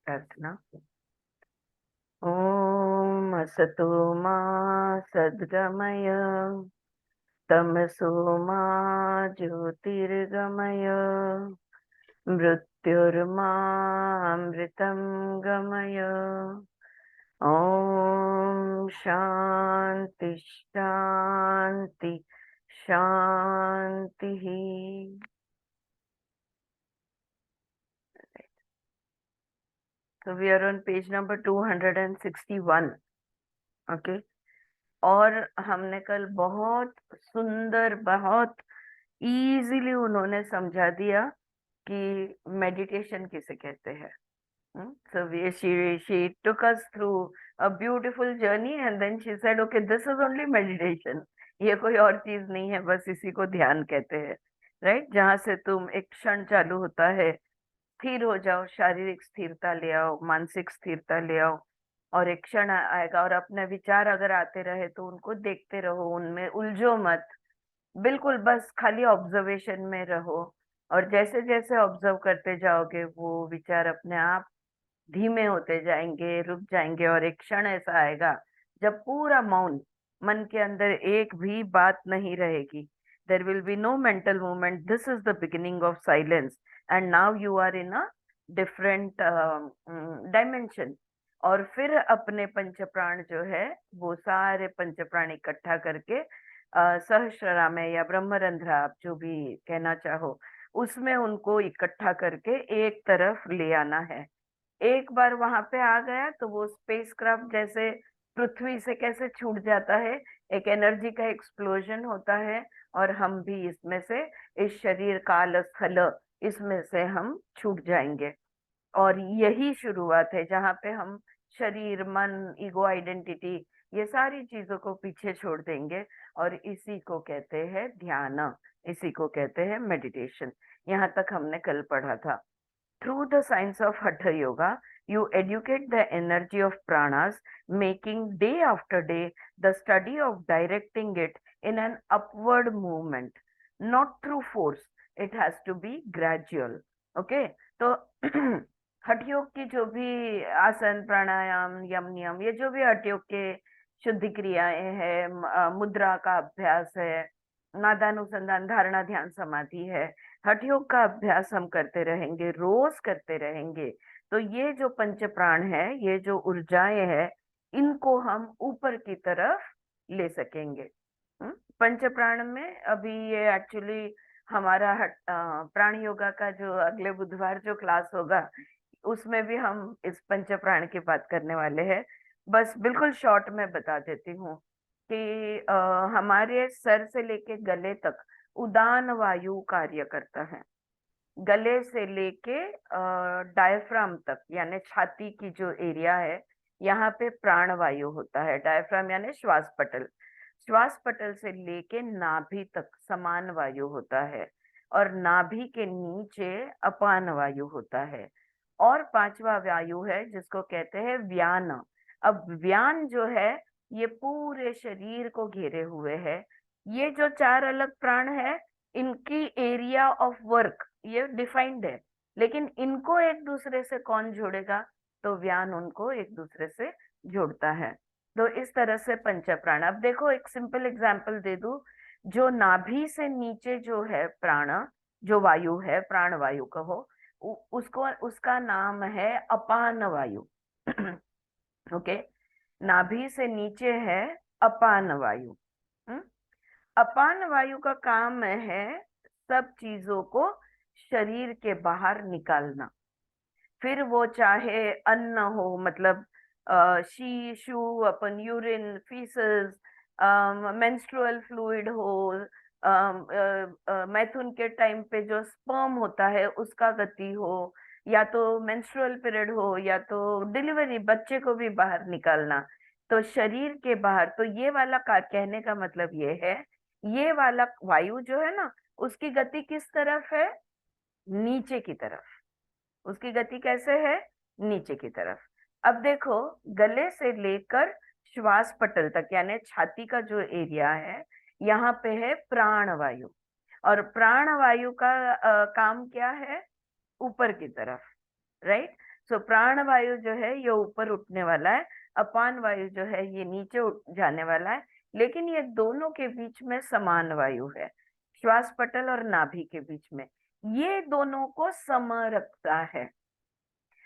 प्रार्थना। ओम असतो मा सद्गमय, तमसो मा ज्योतिर्गमय, मृत्युर्मामृतं गमय। ओम शांति शांति शांति। So we are on page number 261. Okay. और हमने कल बहुत सुंदर, बहुत इजीली उन्होंने समझा दिया कि मेडिटेशन किसे कहते हैं। So she took us through a beautiful journey and then she said, okay, this is only meditation. ये कोई और चीज नहीं है, बस इसी को ध्यान कहते हैं। राइट, जहां से तुम एक क्षण चालू होता है, स्थिर हो जाओ, शारीरिक स्थिरता ले आओ, मानसिक स्थिरता ले आओ, और एक क्षण आएगा और अपने विचार अगर आते रहे तो उनको देखते रहो, उनमें उलझो मत, बिल्कुल बस खाली ऑब्जर्वेशन में रहो। और जैसे जैसे ऑब्जर्व करते जाओगे वो विचार अपने आप धीमे होते जाएंगे, रुक जाएंगे, और एक क्षण ऐसा आएगा जब पूरा मौन, मन के अंदर एक भी बात नहीं रहेगी। There will be no mental movement, this is the beginning of silence, and now you are in a different dimension. और फिर अपने पंच प्राण जो है, वो सारे पंच प्राण इकट्ठा करके सहस्त्रराम या ब्रह्मरंध्र, आप जो भी कहना चाहो, उसमें उनको इकट्ठा करके एक तरफ ले आना है। एक बार वहां पे आ गया तो वो स्पेसक्राफ्ट जैसे पृथ्वी से कैसे छूट जाता है, एक एनर्जी का एक्सप्लोजन होता है, और हम भी इसमें से, इस शरीर काल स्थल, इसमें से हम छूट जाएंगे। और यही शुरुआत है जहाँ पे हम शरीर, मन, ईगो, आइडेंटिटी, ये सारी चीजों को पीछे छोड़ देंगे। और इसी को कहते हैं ध्यान, इसी को कहते हैं मेडिटेशन। यहाँ तक हमने कल पढ़ा था। Through the science of Hatha Yoga, you educate the energy of pranas, making day after day the study of directing it in an upward movement, not through force. It has to be gradual. Okay? तो हठ योग की जो भी आसन, प्राणायाम, यम नियम, ये जो भी हठ योग के शुद्धि क्रियाएं हैं, मुद्रा का अभ्यास है, नादानुसंधान, धारणा, ध्यान, समाधि है, हठ योग का अभ्यास हम करते रहेंगे, रोज करते रहेंगे, तो ये जो पंच प्राण है, ये जो ऊर्जाएं है, इनको हम ऊपर की तरफ ले सकेंगे। पंच प्राण में अभी ये एक्चुअली हमारा प्राण योगा का जो अगले बुधवार जो क्लास होगा, उसमें भी हम इस पंच प्राण की बात करने वाले हैं। बस बिल्कुल शॉर्ट में बता देती हूँ कि हमारे सर से लेके गले तक उदान वायु कार्य करता है। गले से लेके डायफ्राम तक, यानी छाती की जो एरिया है, यहाँ पे प्राण वायु होता है। डायफ्राम यानी श्वास पटल, श्वास पटल से लेके नाभि तक समान वायु होता है, और नाभि के नीचे अपान वायु होता है। और पांचवा वायु है जिसको कहते हैं व्यान। अब व्यान जो है, ये पूरे शरीर को घेरे हुए है। ये जो चार अलग प्राण है, इनकी एरिया ऑफ वर्क ये डिफाइंड है, लेकिन इनको एक दूसरे से कौन जोड़ेगा, तो व्यान उनको एक दूसरे से जोड़ता है। तो इस तरह से पंच प्राण। अब देखो, एक सिंपल एग्जांपल दे दूं, जो नाभि से नीचे जो है प्राण, जो वायु है, प्राण वायु कहो, उसको, उसका नाम है अपान वायु। ओके, नाभि से नीचे है अपान वायु। हम्म? अपान वायु का काम है सब चीजों को शरीर के बाहर निकालना। फिर वो चाहे अन्न हो, मतलब she shoe, upon urine, faeces, menstrual fluid हो, मैथुन के टाइम पे जो स्पर्म होता है उसका गति हो, या तो मेंस्ट्रुअल पीरियड हो, या तो डिलीवरी, बच्चे को भी बाहर निकालना, तो शरीर के बाहर। तो ये वाला का कहने का मतलब ये है, ये वाला वायु जो है ना, उसकी गति किस तरफ है, नीचे की तरफ। उसकी गति कैसे है, नीचे की तरफ। अब देखो, गले से लेकर श्वास पटल तक, यानी छाती का जो एरिया है, यहाँ पे है प्राण वायु। और प्राण वायु का काम क्या है, ऊपर की तरफ, राइट। सो प्राण वायु जो है ये ऊपर उठने वाला है, अपान वायु जो है ये नीचे उठ जाने वाला है, लेकिन ये दोनों के बीच में समान वायु है, श्वास पटल और नाभि के बीच में, ये दोनों को सम रखता है।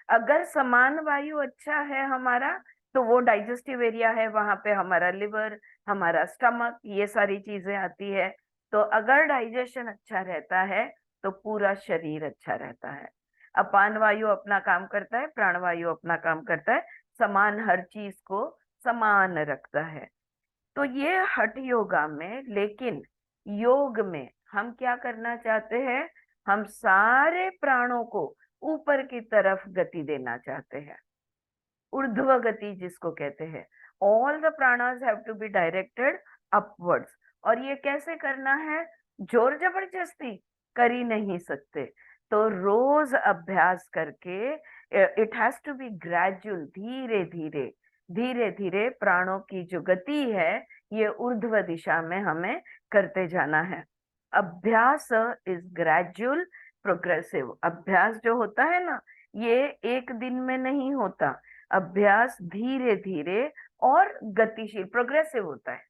अगर समान वायु अच्छा है हमारा, तो वो डाइजेस्टिव एरिया है, वहां पे हमारा लिवर, हमारा स्टमक, ये सारी चीजें आती है। तो अगर डाइजेशन अच्छा रहता है तो पूरा शरीर अच्छा रहता है। अपान वायु अपना काम करता है, प्राण वायु अपना काम करता है, समान हर चीज को समान रखता है। तो ये हठ योगा में, लेकिन योग में हम क्या करना चाहते हैं, हम सारे प्राणों को ऊपर की तरफ गति देना चाहते हैं, ऊर्ध्व गति जिसको कहते हैं। All the pranas have to be directed upwards. और ये कैसे करना है, जोर जबरदस्ती कर ही नहीं सकते। तो रोज अभ्यास करके, it has to be gradual, धीरे धीरे धीरे धीरे प्राणों की जो गति है ये ऊर्ध्व दिशा में हमें करते जाना है। अभ्यास इज ग्रेजुअल, प्रोग्रेसिव। अभ्यास जो होता है ना, ये एक दिन में नहीं होता, अभ्यास धीरे धीरे और गतिशील, प्रोग्रेसिव होता है,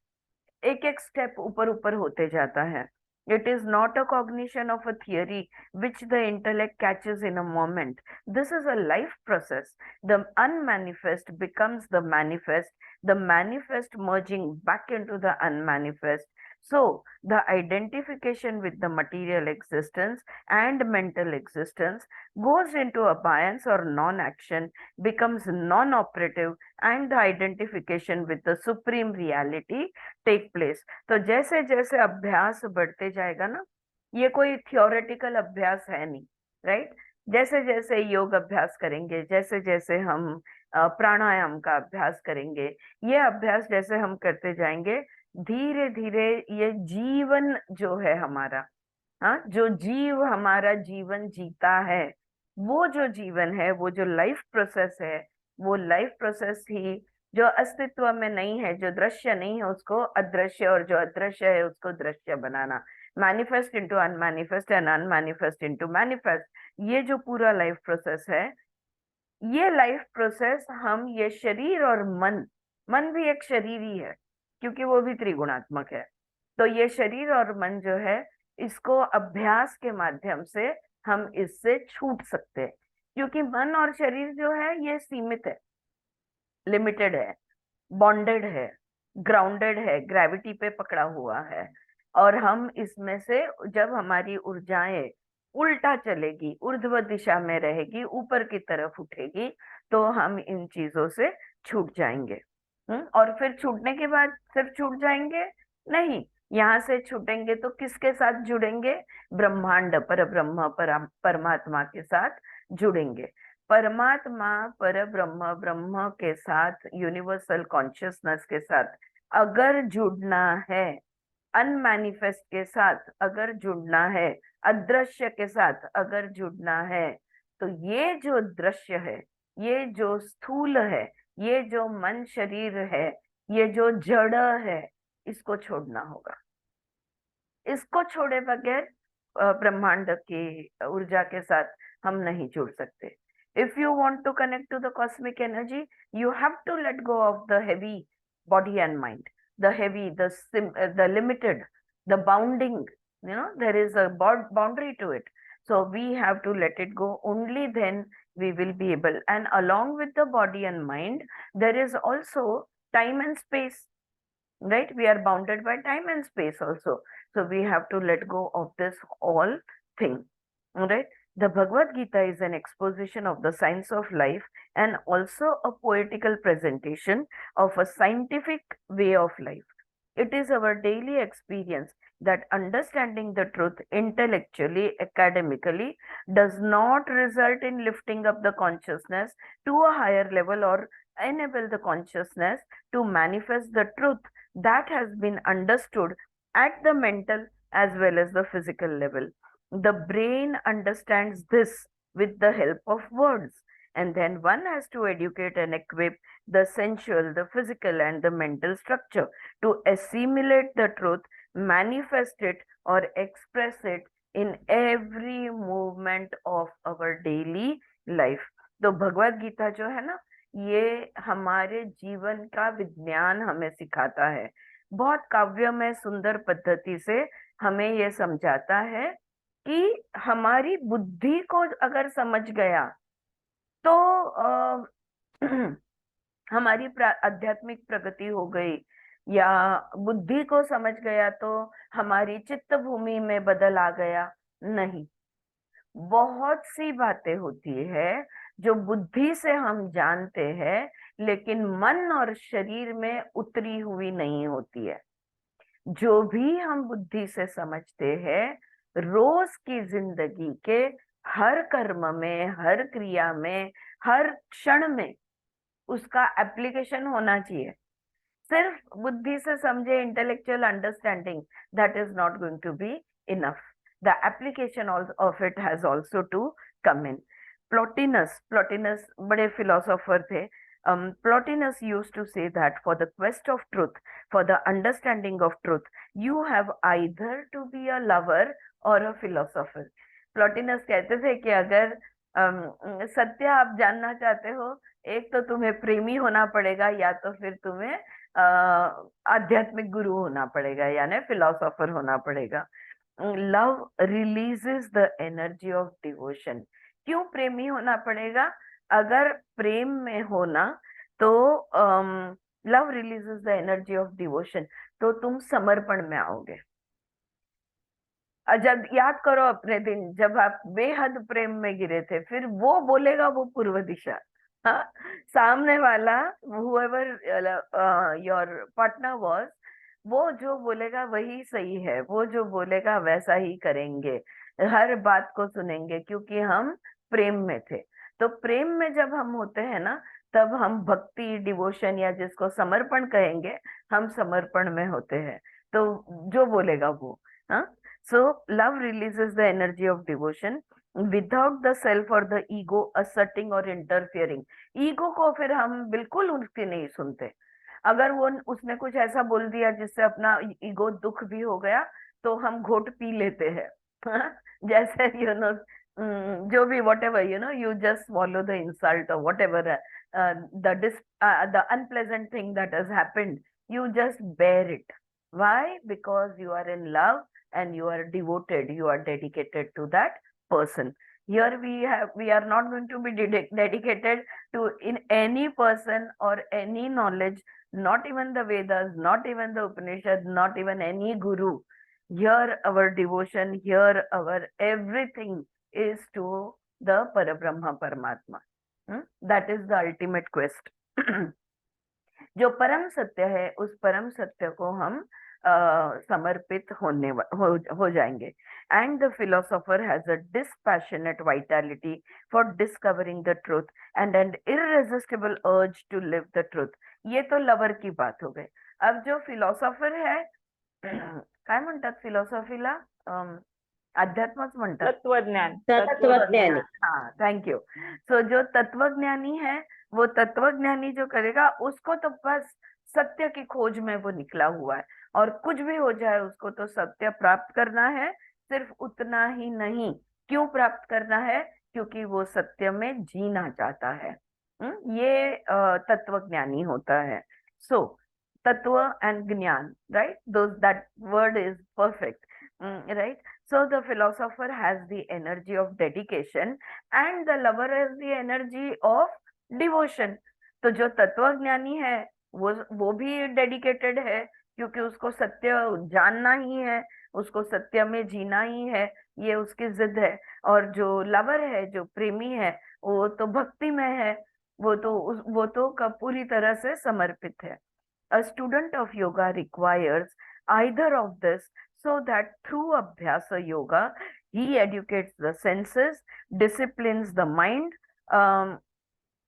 एक एक स्टेप ऊपर ऊपर होते जाता है। It is not a cognition of a theory which the intellect catches in a moment. This is a life process. The unmanifest becomes the manifest, the manifest merging back into the unmanifest. So the identification with the material existence and mental existence goes into abeyance or non-action, becomes non-operative, and the identification with the supreme reality take place. तो जैसे जैसे अभ्यास बढ़ते जाएगा ना, ये कोई theoretical अभ्यास है नहीं, राइट। जैसे जैसे योग अभ्यास करेंगे, जैसे जैसे हम प्राणायाम का अभ्यास करेंगे, ये अभ्यास जैसे हम करते जाएंगे, धीरे धीरे ये जीवन जो है हमारा, हाँ, जो जीव हमारा जीवन जीता है, वो जो जीवन है, वो जो लाइफ प्रोसेस है, वो लाइफ प्रोसेस ही जो अस्तित्व में नहीं है, जो दृश्य नहीं है, उसको अदृश्य, और जो अदृश्य है उसको दृश्य बनाना, manifest into unmanifest and unmanifest into manifest, ये जो पूरा लाइफ प्रोसेस है, ये लाइफ प्रोसेस हम, ये शरीर और मन, मन भी एक शरीर ही है क्योंकि वो भी त्रिगुणात्मक है। तो ये शरीर और मन जो है, इसको अभ्यास के माध्यम से हम इससे छूट सकते हैं, क्योंकि मन और शरीर जो है ये सीमित है, लिमिटेड है, बॉन्डेड है, ग्राउंडेड है, ग्रेविटी पे पकड़ा हुआ है। और हम इसमें से, जब हमारी ऊर्जाएं उल्टा चलेगी, ऊर्ध्व दिशा में रहेगी, ऊपर की तरफ उठेगी, तो हम इन चीजों से छूट जाएंगे। और फिर छूटने के बाद सिर्फ छूट जाएंगे नहीं, यहाँ से छूटेंगे तो किसके साथ जुड़ेंगे, ब्रह्मांड, पर ब्रह्म, परमात्मा के साथ जुड़ेंगे। परमात्मा, पर ब्रह्म, ब्रह्म के साथ, यूनिवर्सल कॉन्शियसनेस के साथ अगर जुड़ना है, अनमैनिफेस्ट के साथ अगर जुड़ना है, अदृश्य के साथ अगर जुड़ना है, तो ये जो दृश्य है, ये जो स्थूल है, ये जो मन शरीर है, ये जो जड़ है, इसको छोड़ना होगा। इसको छोड़े बगैर ब्रह्मांड की ऊर्जा के साथ हम नहीं जुड़ सकते। If you want to connect to the cosmic energy, you have to let go of the heavy body and mind, the heavy, the limited, the bounding, there is a boundary to it. So we have to let it go. Only then we will be able. And along with the body and mind, there is also time and space, right? We are bounded by time and space also. So we have to let go of this all thing, right? The Bhagavad Gita is an exposition of the science of life and also a poetical presentation of a scientific way of life. It is our daily experience that understanding the truth intellectually, academically, does not result in lifting up the consciousness to a higher level or enable the consciousness to manifest the truth that has been understood at the mental as well as the physical level. The brain understands this with the help of words, and then one has to educate and equip the sensual, the physical, and the mental structure to assimilate the truth, manifest it, or express it in every movement of our daily life. तो भगवत गीता जो है ना, ये हमारे जीवन का विज्ञान हमें सिखाता है, बहुत काव्य में सुंदर पद्धति से हमें ये समझाता है कि हमारी बुद्धि को अगर समझ गया तो हमारी आध्यात्मिक प्रगति हो गई, या बुद्धि को समझ गया तो हमारी चित्त भूमि में बदल आ गया। नहीं, बहुत सी बातें होती है जो बुद्धि से हम जानते हैं, लेकिन मन और शरीर में उतरी हुई नहीं होती है। जो भी हम बुद्धि से समझते हैं, रोज की जिंदगी के हर कर्म में, हर क्रिया में, हर क्षण में उसका एप्लीकेशन होना चाहिए। सिर्फ बुद्धि से समझे, intellectual understanding, that is not going to be enough. The application of it has also to come in. Plotinus बड़े फिलोसोफर थे। Plotinus used to say that for the quest of truth, for the understanding of truth, you have either to be a lover or a philosopher. प्लॉटिनस कहते थे कि अगर सत्य आप जानना चाहते हो, एक तो तुम्हें प्रेमी होना पड़ेगा, या तो फिर तुम्हें आध्यात्मिक गुरु होना पड़ेगा, यानी फिलोसोफर होना पड़ेगा। Love releases the energy of devotion. क्यों प्रेमी होना पड़ेगा? अगर प्रेम में होना तो love releases the energy of devotion, तो तुम समर्पण में आओगे। जब याद करो अपने दिन जब आप बेहद प्रेम में गिरे थे, फिर वो बोलेगा वो पूर्व दिशा। हाँ, सामने वाला whoever योर पार्टनर वाज, वो जो बोलेगा वही सही है, वो जो बोलेगा वैसा ही करेंगे, हर बात को सुनेंगे, क्योंकि हम प्रेम में थे। तो प्रेम में जब हम होते हैं ना, तब हम भक्ति, डिवोशन, या जिसको समर्पण कहेंगे, हम समर्पण में होते हैं। तो जो बोलेगा वो, हाँ। So love releases the energy of devotion without the self or the ego asserting or interfering. Ego को फिर हम बिल्कुल उसकी नहीं सुनते। अगर वो उसने कुछ ऐसा बोल दिया जिससे अपना ईगो दुख भी हो गया, तो हम घोट पी लेते हैं। जैसे जो भी whatever, you just swallow the insult or whatever, the unpleasant thing that has happened, you just bear it. Why? Because you are in love and you are devoted, you are dedicated to that person. Here we are not going to be dedicated to in any person or any knowledge, not even the Vedas, not even the Upanishad, not even any guru. Here our devotion, here our everything is to the Parabrahma Paramatma. That is the ultimate quest. जो परम सत्य है, उस परम सत्य को हम समर्पित हो जाएंगे। And the philosopher has a dispassionate vitality for discovering the truth and an irresistible urge to live the truth. ये तो लवर की बात हो गई। अब जो फिलोसोफर है, काय म्हणतात फिलॉसॉफीला? अध्यात्मच म्हणतात, तत्वज्ञान। तत्वज्ञानी। हाँ, थैंक यू। सो जो तत्वज्ञानी है, वो तत्वज्ञानी जो करेगा, उसको तो बस सत्य की खोज में वो निकला हुआ है, और कुछ भी हो जाए उसको तो सत्य प्राप्त करना है। सिर्फ उतना ही नहीं, क्यों प्राप्त करना है? क्योंकि वो सत्य में जीना चाहता है। ये तत्वज्ञानी होता है। सो तत्व एंड ज्ञान, right, that word is perfect, right? So the philosopher has the energy of dedication and the lover has the energy of devotion. तो जो तत्वज्ञानी है वो भी डेडिकेटेड है, क्योंकि उसको सत्य जानना ही है, उसको सत्य में जीना ही है, ये उसकी जिद है। और जो लवर है, जो प्रेमी है, वो तो भक्ति में है, वो तो पूरी तरह से समर्पित है। A student of yoga requires either of this, so that through Abhyasa Yoga, he educates the senses, disciplines the mind,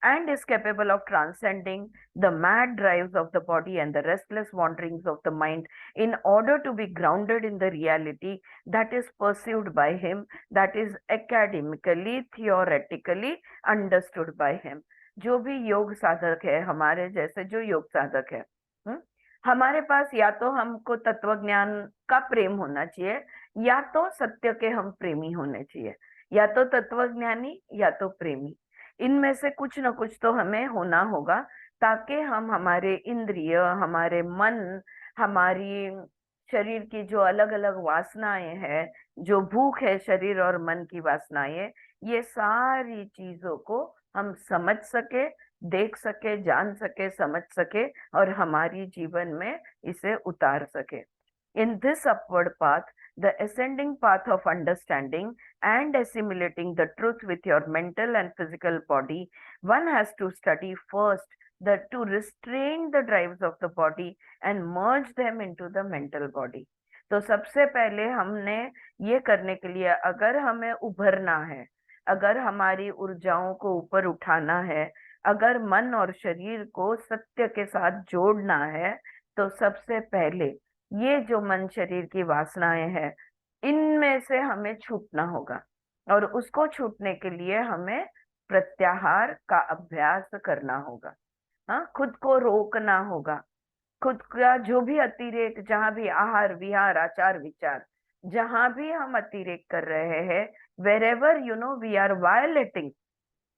and is capable of transcending the mad drives of the body and the restless wanderings of the mind in order to be grounded in the reality that is perceived by him, that is academically, theoretically understood by him. जो भी योग साधक है, हमारे जैसे जो योग साधक है, हमारे पास या तो हमको तत्वज्ञान का प्रेम होना चाहिए, या तो सत्य के हम प्रेमी होने चाहिए, या तो तत्वज्ञानी या तो प्रेमी। इनमें से कुछ ना कुछ तो हमें होना होगा, ताकि हम हमारे इंद्रिय, हमारे मन, हमारी शरीर की जो अलग अलग वासनाएं हैं, जो भूख है शरीर और मन की वासनाएं, ये सारी चीजों को हम समझ सके, देख सके, जान सके, समझ सके, और हमारी जीवन में इसे उतार सके। In this upward path, the ascending path of understanding and assimilating the truth with your mental and physical body, one has to study first to restrain the drives of the body and merge them into the mental body. तो सबसे पहले हमने ये करने के लिए, अगर हमें उभरना है, अगर हमारी ऊर्जाओं को ऊपर उठाना है, अगर मन और शरीर को सत्य के साथ जोड़ना है, तो सबसे पहले ये जो मन शरीर की वासनाएं हैं, इनमें से हमें छूटना होगा। और उसको छूटने के लिए हमें प्रत्याहार का अभ्यास करना होगा। हाँ, खुद को रोकना होगा। खुद का जो भी अतिरेक, जहां भी आहार विहार आचार विचार, जहां भी हम अतिरेक कर रहे हैं, wherever we are violating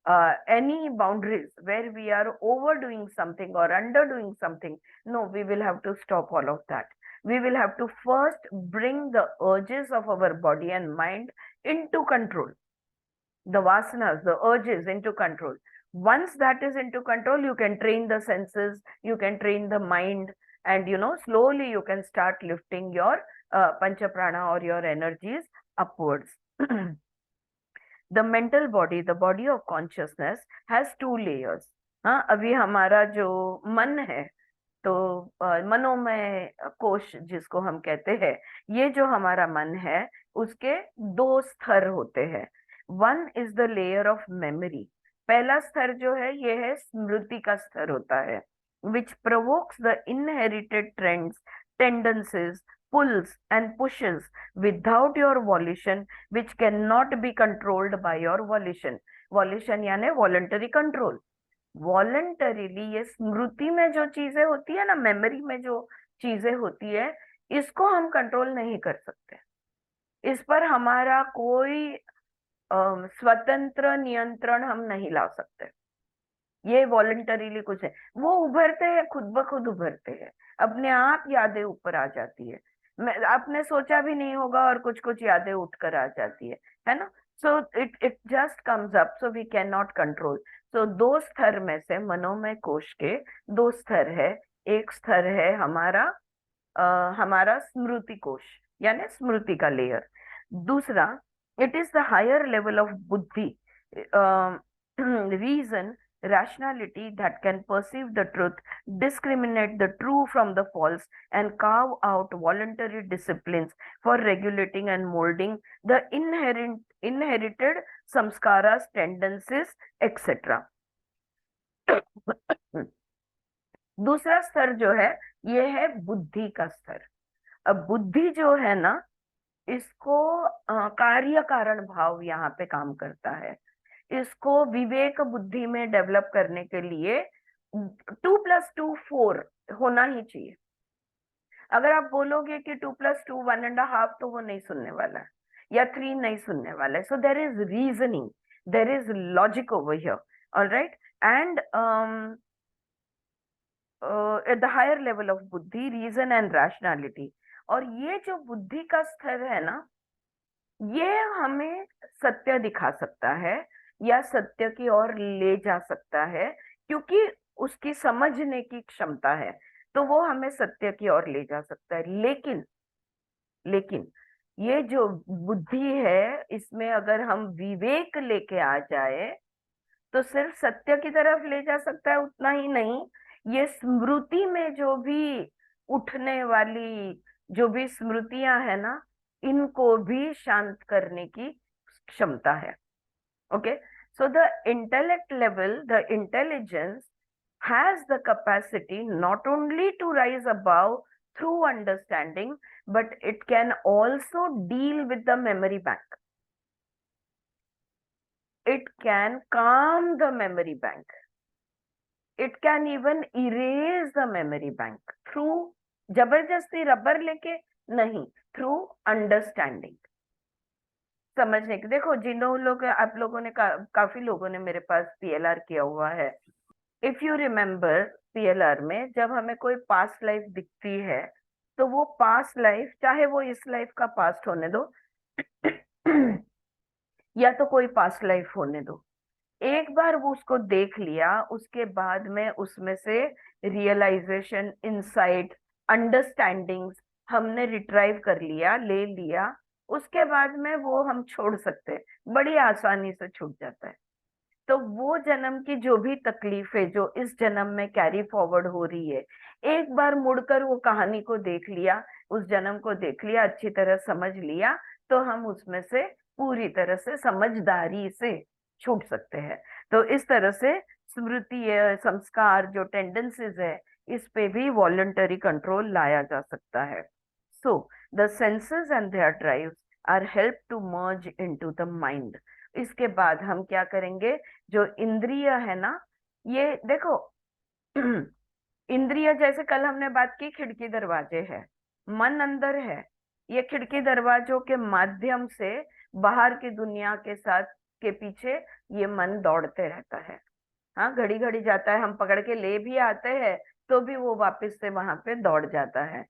any boundaries, where we are overdoing something or underdoing something, no, we will have to stop all of that. We will have to first bring the urges of our body and mind into control, the vasanas, the urges into control. Once that is into control, you can train the senses, you can train the mind, and slowly you can start lifting your pancha prana or your energies upwards. The mental body, the body of consciousness, has two layers. हाँ, अभी हमारा जो मन है, तो मनोमय कोश जिसको हम कहते हैं, ये जो हमारा मन है, उसके दो स्तर होते हैं। One is the layer of memory. पहला स्तर जो है, ये है स्मृति का स्तर होता है, which provokes the inherited trends, tendencies, pulls and pushes without your volition, which cannot be controlled by your volition. volition यानी voluntary control। वॉलंटरीली ये स्मृति में जो चीजें होती है ना, मेमोरी में जो चीजें होती है, इसको हम कंट्रोल नहीं कर सकते। इस पर हमारा कोई स्वतंत्र नियंत्रण हम नहीं ला सकते। ये वॉलंटरीली कुछ है, वो उभरते हैं, खुद ब खुद उभरते हैं, अपने आप यादें ऊपर आ जाती है। आपने सोचा भी नहीं होगा और कुछ कुछ यादें उठकर आ जाती है ना। So it just comes up, so we cannot control. तो दो स्तर में से, मनोमय कोश के दो स्तर है। एक स्तर है हमारा स्मृति कोश, यानी स्मृति का लेयर। दूसरा, it is the higher level of buddhi, reason, rationality, that can perceive the truth, discriminate the true from the false, and carve out voluntary disciplines for regulating and molding the inherited samskaras, tendencies, etc. दूसरा स्तर जो है, ये है बुद्धि का स्तर। अब बुद्धि जो है ना, इसको कार्य कारण भाव यहाँ पे काम करता है। इसको विवेक बुद्धि में डेवलप करने के लिए 2+2 4 होना ही चाहिए। अगर आप बोलोगे कि 2+2 1.5, तो वो नहीं सुनने वाला है, या 3 नहीं सुनने वाला है। So there is reasoning, there is logic over here, alright. And at the higher level of buddhi, reason and rationality. और ये जो बुद्धि का स्तर है ना, ये हमें सत्य दिखा सकता है, या सत्य की ओर ले जा सकता है, क्योंकि उसकी समझने की क्षमता है, तो वो हमें सत्य की ओर ले जा सकता है। लेकिन ये जो बुद्धि है, इसमें अगर हम विवेक लेके आ जाए, तो सिर्फ सत्य की तरफ ले जा सकता है, उतना ही नहीं, ये स्मृति में जो भी उठने वाली जो भी स्मृतियां है ना, इनको भी शांत करने की क्षमता है। Okay, so the intellect level, the intelligence has the capacity not only to rise above through understanding, but it can also deal with the memory bank. It can calm the memory bank. It can even erase the memory bank through जबरदस्ती rubber लेके नहीं, through understanding. समझने की, देखो जिन लोग आप लोगों ने काफी लोगों ने मेरे पास पीएलआर किया हुआ है। इफ यू रिमेम्बर, पीएलआर में जब हमें कोई पास्ट लाइफ दिखती है, तो वो पास्ट लाइफ, चाहे वो इस लाइफ का पास्ट होने दो या तो कोई पास्ट लाइफ होने दो, एक बार वो उसको देख लिया, उसके बाद में उसमें से रियलाइजेशन, इंसाइट, अंडरस्टैंडिंग्स हमने रिट्राइव कर लिया, ले लिया, उसके बाद में वो हम छोड़ सकते हैं, बड़ी आसानी से छूट जाता है। तो वो जन्म की जो भी तकलीफें जो इस जन्म में कैरी फॉरवर्ड हो रही है, एक बार मुड़कर वो कहानी को देख लिया, उस जन्म को देख लिया, अच्छी तरह समझ लिया, तो हम उसमें से पूरी तरह से समझदारी से छूट सकते हैं। तो इस तरह से स्मृति संस्कार जो टेंडेंसीज है, इस पे भी वॉलंटरी कंट्रोल लाया जा सकता है। So the senses and their drives are help to merge into the mind. इसके बाद हम क्या करेंगे, जो इंद्रिय है ना, ये देखो इंद्रिय, जैसे कल हमने बात की खिड़की दरवाजे है, मन अंदर है, ये खिड़की दरवाजों के माध्यम से बाहर की दुनिया के साथ के पीछे ये मन दौड़ते रहता है। हाँ, घड़ी घड़ी जाता है, हम पकड़ के ले भी आते हैं तो भी वो वापस से वहां पे दौड़ जाता है।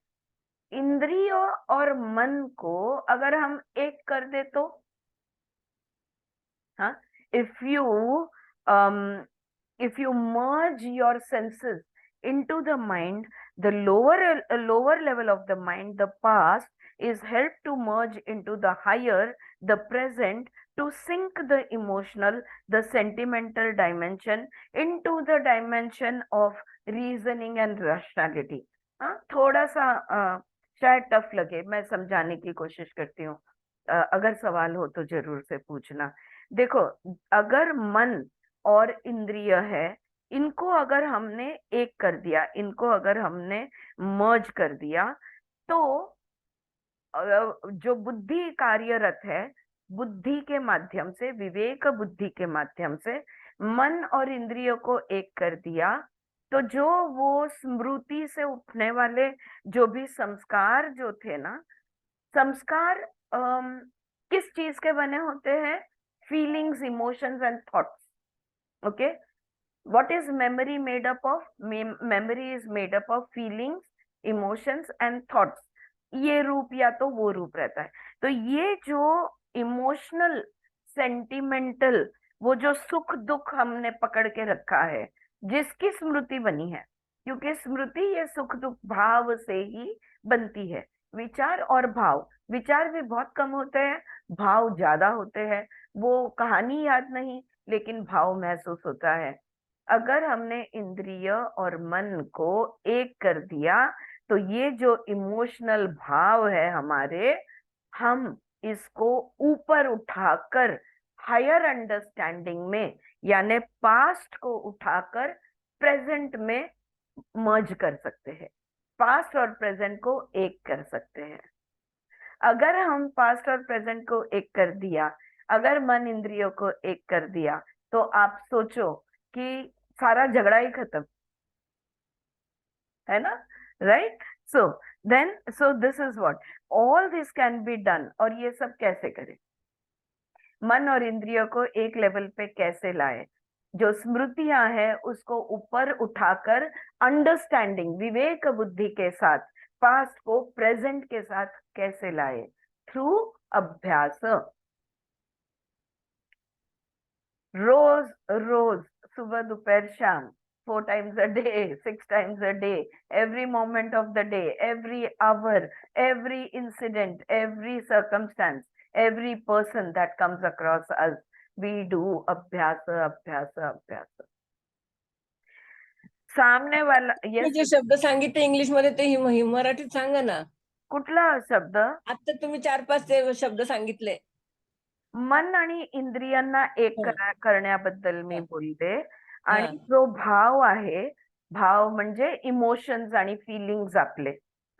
इंद्रियों और मन को अगर हम एक कर दे तो, हाँ, if you um, if you merge your senses into the mind, the lower level of the mind, the past, is helped to merge into the higher, the present, to sync the emotional, the sentimental dimension into the dimension of reasoning and rationality। हाँ, थोड़ा सा शायद tough लगे, मैं समझाने की कोशिश करती हूँ। अगर सवाल हो तो जरूर से पूछना। देखो, अगर मन और इंद्रिय है, इनको अगर हमने एक कर दिया, इनको अगर हमने मर्ज कर दिया, तो जो बुद्धि कार्यरत है, बुद्धि के माध्यम से, विवेक बुद्धि के माध्यम से मन और इंद्रियों को एक कर दिया, तो जो वो स्मृति से उठने वाले जो भी संस्कार जो थे ना, संस्कार किस चीज के बने होते हैं? Feelings, emotions and thoughts. Okay, what is memory made up of? Memory is made up of feelings, emotions and thoughts. ये रूप या तो वो रूप रहता है। तो ये जो इमोशनल, सेंटिमेंटल, वो जो सुख दुख हमने पकड़ के रखा है, जिसकी स्मृति बनी है, क्योंकि स्मृति ये सुख दुख भाव से ही बनती है। विचार और भाव, विचार भी बहुत कम होते हैं, भाव ज्यादा होते हैं। वो कहानी याद नहीं, लेकिन भाव महसूस होता है। अगर हमने इंद्रिय और मन को एक कर दिया, तो ये जो इमोशनल भाव है हमारे, हम इसको ऊपर उठाकर हायर अंडरस्टैंडिंग में, यानी पास्ट को उठाकर प्रेजेंट में मर्ज कर सकते हैं, पास्ट और प्रेजेंट को एक कर सकते हैं। अगर हम पास्ट और प्रेजेंट को एक कर दिया, अगर मन इंद्रियों को एक कर दिया, तो आप सोचो कि सारा झगड़ा ही खत्म, है ना? Right? So then, so this is what all this can be done. और ये सब कैसे करें? मन और इंद्रियों को एक लेवल पे कैसे लाए? जो स्मृतियां हैं उसको ऊपर उठाकर अंडरस्टैंडिंग, विवेक बुद्धि के साथ पास्ट को प्रेजेंट के साथ कैसे लाए? थ्रू अभ्यास। रोज रोज, सुबह दोपहर शाम, 4 times a day, 6 times a day, every moment of the day, every hour, every incident, every circumstance, every person that comes across us, we do अभ्यास अभ्यास अभ्यास। सामने वाला, मी यस, जे शब्द सांगितले इंग्लिश मध्ये ते मराठीत सांगा ना. कुठला शब्द? आता तुम्ही 4-5 ते शब्द सांगितले. मन आणि इंद्रियांना एक हं, करण्याबद्दल मी हं, बोलते। आणि हं, जो भाव आहे, भाव म्हणजे इमोशन्स आणि फिलिंग्स आपले,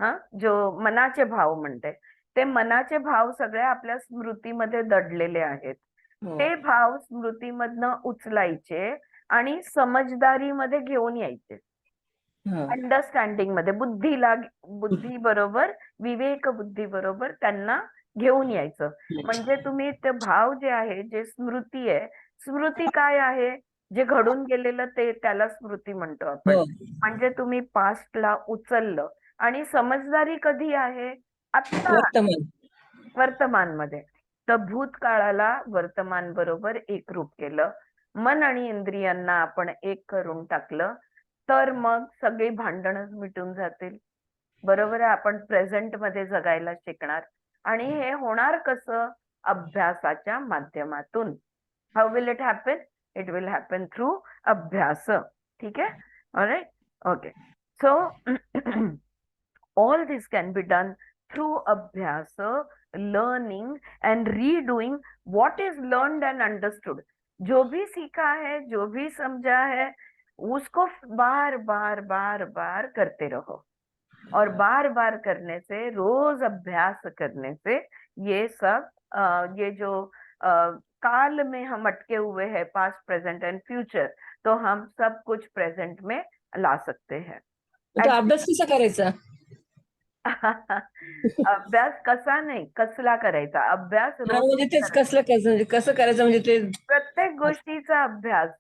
हा, जो मनाचे भाव म्हणते, ते मनाचे भाव सगळे आपल्या स्मृतीमध्ये दडलेले आहेत। हो, ते भाव स्मृतीमधनं उचलायचे आणि समजदारीमध्ये घेऊन यायचे, हं, अंडरस्टँडिंग मध्ये, बुद्धी बरोबर, विवेक बुद्धी बरोबर त्यांना घेऊन यायचं. म्हणजे तुम्ही ते भाव जे आहे, जे स्मृती आहे, स्मृती काय आहे, जे घडून गेलेलं ते त्याला स्मृती म्हणतो आपण. हो. म्हणजे तुम्ही पास्टला उचललं. आणि समजदारी कधी आहे? आत्ता, वर्तमान. वर्तमानमध्ये. तर भूतकाळाला वर्तमान बरोबर एकरूप केलं, मन आणि इंद्रियांना आपण एक करून टाकलं, तर मग सगळी भांडणच मिटून जातील. बरोबर आहे, आपण प्रेझेंट मध्ये जगायला शिकणार. आणि हे होणार कसं? अभ्यासाच्या माध्यमातून. How will it happen? It will happen through अभ्यास. ठीक आहे, alright, okay. So all this can be done through abhyasa, learning and redoing what is learned and understood. जो भी सीखा है, जो भी समझा है, उसको बार बार बार बार करते रहो। और बार बार करने से, रोज अभ्यास करने से ये सब ये जो काल में हम अटके हुए हैं, पास्ट प्रेजेंट एंड फ्यूचर, तो हम सब कुछ प्रेजेंट में ला सकते हैं. तो अभ्यास कसा करायचा? अभ्यास कसा नाही, कसला करायचा अभ्यास? हा, म्हणजे तेच रोज कसलं करायचं, म्हणजे कसं करायचं, म्हणजे ते प्रत्येक गोष्टीचा अभ्यास,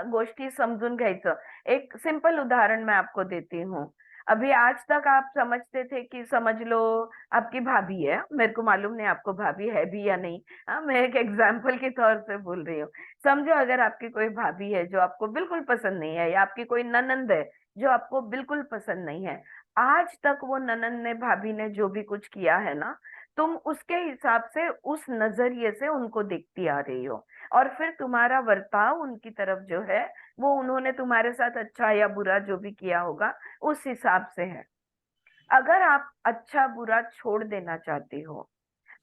गोष्टी समझून घ्यायचं. एक सिंपल उदाहरण मैं आपको देती हूँ. अभी आज तक आप समझते थे कि समझ लो आपकी भाभी है, मेरे को मालूम नहीं आपको भाभी है भी या नहीं. हाँ, मैं एक एग्जाम्पल के तौर से बोल रही हूँ. समझो अगर आपकी कोई भाभी है जो आपको बिल्कुल पसंद नहीं है, या आपकी कोई ननंद है जो आपको बिल्कुल पसंद नहीं है, आज तक वो ननंद ने, भाभी ने जो भी कुछ किया है ना, तुम उसके हिसाब से, उस नजरिए से उनको देखती आ रही हो. और फिर तुम्हारा वर्ताव उनकी तरफ जो है, वो उन्होंने तुम्हारे साथ अच्छा या बुरा जो भी किया होगा उस हिसाब से है. अगर आप अच्छा बुरा छोड़ देना चाहते हो,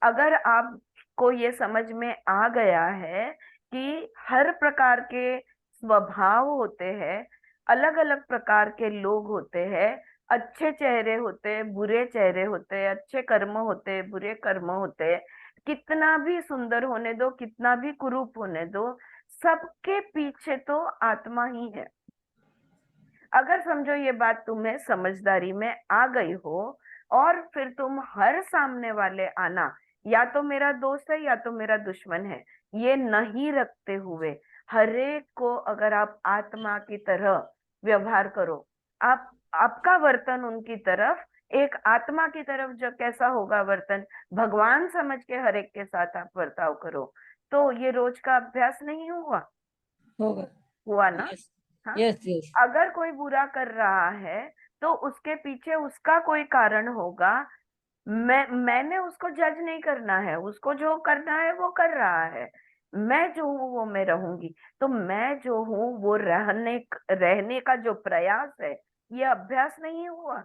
अगर आपको ये समझ में आ गया है कि हर प्रकार के स्वभाव होते हैं, अलग अलग प्रकार के लोग होते हैं, अच्छे चेहरे होते हैं, बुरे चेहरे होते हैं, अच्छे कर्म होते हैं, बुरे कर्म होते हैं, कितना भी सुंदर होने दो, कितना भी कुरूप होने दो, सबके पीछे तो आत्मा ही है. अगर समझो ये बात तुम्हें समझदारी में आ गई हो, और फिर तुम हर सामने वाले आना, या तो मेरा दोस्त है या तो मेरा दुश्मन है, ये नहीं रखते हुए हरेक को अगर आप आत्मा की तरह व्यवहार करो, आप, आपका वर्तन उनकी तरफ, एक आत्मा की तरफ जो कैसा होगा वर्तन, भगवान समझ के हर एक के साथ आप बर्ताव करो, तो ये रोज का अभ्यास नहीं हुआ? होगा. हुआ ना? यस, हाँ. Yes, yes. अगर कोई बुरा कर रहा है तो उसके पीछे उसका कोई कारण होगा. मैंने उसको जज नहीं करना है, उसको जो करना है वो कर रहा है. मैं जो हूँ वो मैं रहूंगी. तो मैं जो हूँ वो रहने का जो प्रयास है, ये अभ्यास नहीं हुआ?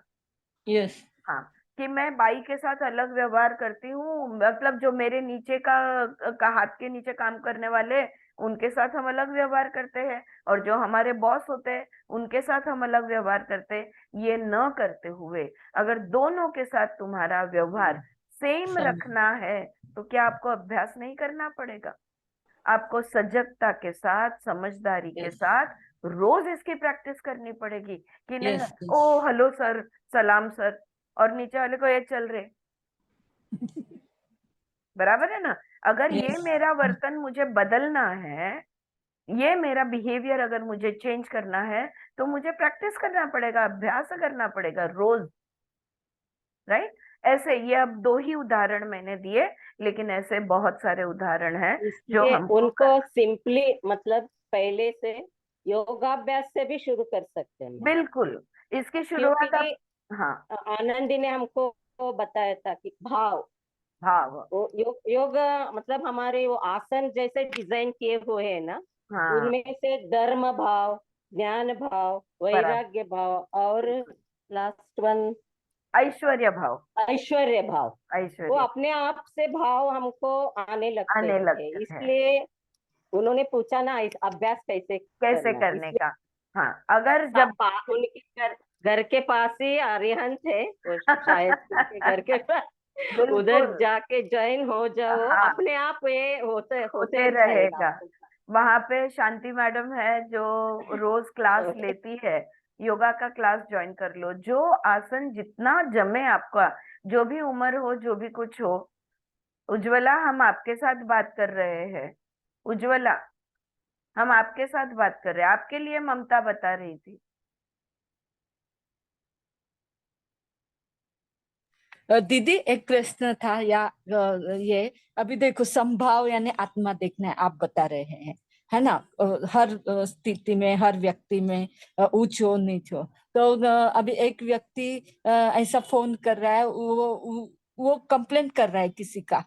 यस. हाँ. कि मैं बाई के साथ अलग व्यवहार करती हूँ, मतलब जो मेरे नीचे का हाथ के नीचे काम करने वाले, उनके साथ हम अलग व्यवहार करते हैं, और जो हमारे बॉस होते हैं उनके साथ हम अलग व्यवहार करते हैं. ये न करते हुए अगर दोनों के साथ तुम्हारा व्यवहार सेम रखना है, तो क्या आपको अभ्यास नहीं करना पड़ेगा? आपको सजगता के साथ, समझदारी के यस, साथ रोज इसकी प्रैक्टिस करनी पड़ेगी. कि नहीं, यस, ओ हेलो सर, सलाम सर, और नीचे वाले को ये चल रहे. बराबर है ना? अगर ये यस. मेरा वर्तन मुझे बदलना है, ये मेरा बिहेवियर अगर मुझे चेंज करना है, तो मुझे प्रैक्टिस करना पड़ेगा, अभ्यास करना पड़ेगा रोज. राइट? ऐसे ये अब दो ही उदाहरण मैंने दिए, लेकिन ऐसे बहुत सारे उदाहरण हैं जो इसलिए हमको उनको सिंपली मतलब पहले से योगाभ्यास से भी शुरू कर सकते हैं मैम. बिल्कुल. इसकी शुरुआत आप, क्योंकि हाँ, आनंदी ने हमको बताया था कि भाव, भाव, वो योग मतलब हमारे वो आसन जैसे डिजाइन किए हुए हैं ना, हाँ, उनमें से धर्म भाव, ज्ञान भाव, बराबर, वैराग्य भाव और लास्ट वन ऐश्वर्य भाव, ऐश्वर्य भाव, वो ऐश्वर्य अपने आप से भाव हमको आने लगते आने हैं. लगता है. इसलिए उन्होंने पूछा ना इस अभ्यास कैसे कैसे करना है. करने इसलिए का? हाँ, अगर जब उनके घर के पास ही अरिहंत है, वो शायद उनके घर के पास, उधर बिल्कुल, जाके ज्वाइन हो जाओ, हाँ, अपने आप ये होते होते होते जाएगा रहेगा. आपको. वहां पे शांति मैडम है जो रोज क्लास लेती है, योगा का क्लास ज्वाइन कर लो. जो आसन जितना जमे आपका, जो भी उम्र हो, जो भी कुछ हो, उज्ज्वला, हम आपके साथ बात कर रहे हैं। उज्ज्वला, हम आपके साथ बात कर रहे हैं, आपके लिए ममता बता रही थी। दीदी एक प्रश्न था या ये अभी देखो संभाव यानी आत्मा देखना है आप बता रहे हैं, है ना? हर स्थिति में हर व्यक्ति में ऊंच हो नीच हो। तो अभी एक व्यक्ति ऐसा फोन कर रहा है, वो कंप्लेंट कर रहा है किसी का,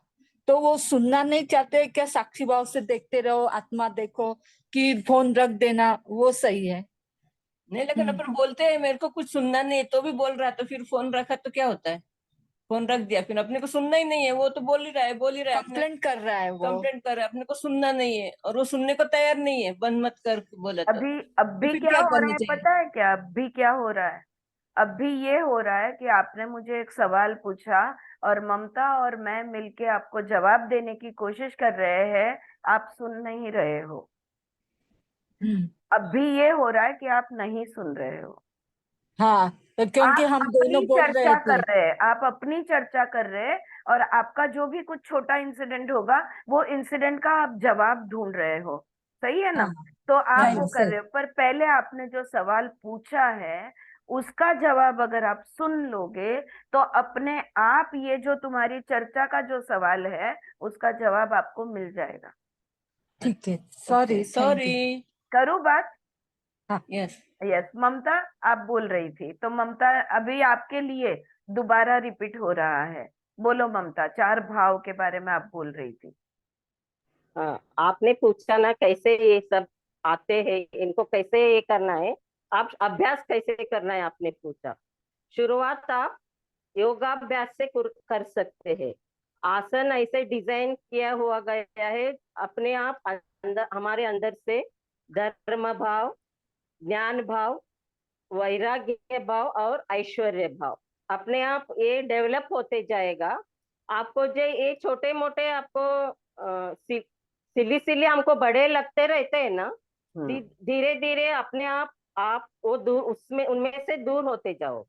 तो वो सुनना नहीं चाहते क्या? साक्षी भाव से देखते रहो, आत्मा देखो, कि फोन रख देना वो सही है? नहीं, लेकिन अपन बोलते हैं मेरे को कुछ सुनना नहीं है तो भी बोल रहा है, तो फिर फोन रखा तो क्या होता है? फोन रख दिया, फिर अपने को सुनना ही नहीं है, वो तो बोल ही रहा है अपने कंप्लेंट कर रहा है वो। कंप्लेंट कर रहा है, अपने को सुनना नहीं है और वो सुनने को तैयार नहीं है, बंद मत कर बोले तो अभी फिर क्या क्या हो रहा करना है चाहिए? पता है क्या? अभी क्या हो रहा है? अभी ये हो रहा है कि आपने मुझे एक सवाल पूछा और ममता और मैं मिलके आपको जवाब देने की कोशिश कर रहे हैं, आप सुन नहीं रहे हो। हम्म। अभी ये हो रहा है कि आप नहीं सुन रहे हो। हाँ, तो क्योंकि आप हम अपनी दोनों बोल रहे चर्चा कर थे। रहे हैं, आप अपनी चर्चा कर रहे हैं, और आपका जो भी कुछ छोटा इंसिडेंट होगा वो इंसिडेंट का आप जवाब ढूंढ रहे हो। सही है ना? हाँ तो आप हाँ वो कर सही। रहे हो, पर पहले आपने जो सवाल पूछा है उसका जवाब अगर आप सुन लोगे तो अपने आप ये जो तुम्हारी चर्चा का जो सवाल है उसका जवाब आपको मिल जाएगा। ठीक है, सॉरी, थैंक सॉरी। यू। करूँ बात? हाँ। यस। यस ममता, आप बोल रही थी, तो ममता अभी आपके लिए दोबारा रिपीट हो रहा है। बोलो ममता, चार भाव के बारे में आप बोल रही थी। हाँ, आपने पूछा ना कैसे ये सब आते हैं, इनको कैसे ये करना है, आप अभ्यास कैसे करना है आपने पूछा। शुरुआत आप योगाभ्यास से कर सकते हैं। आसन ऐसे डिजाइन किया हुआ गया है, अपने आप अंदर, हमारे अंदर से धर्म भाव, ज्ञान भाव, वैराग्य भाव और ऐश्वर्य भाव अपने आप ये डेवलप होते जाएगा। आपको जो ये छोटे मोटे आपको सिली सिली हमको बड़े लगते रहते हैं ना, धीरे धीरे अपने आप वो दूर उसमें उनमें से दूर होते जाओ।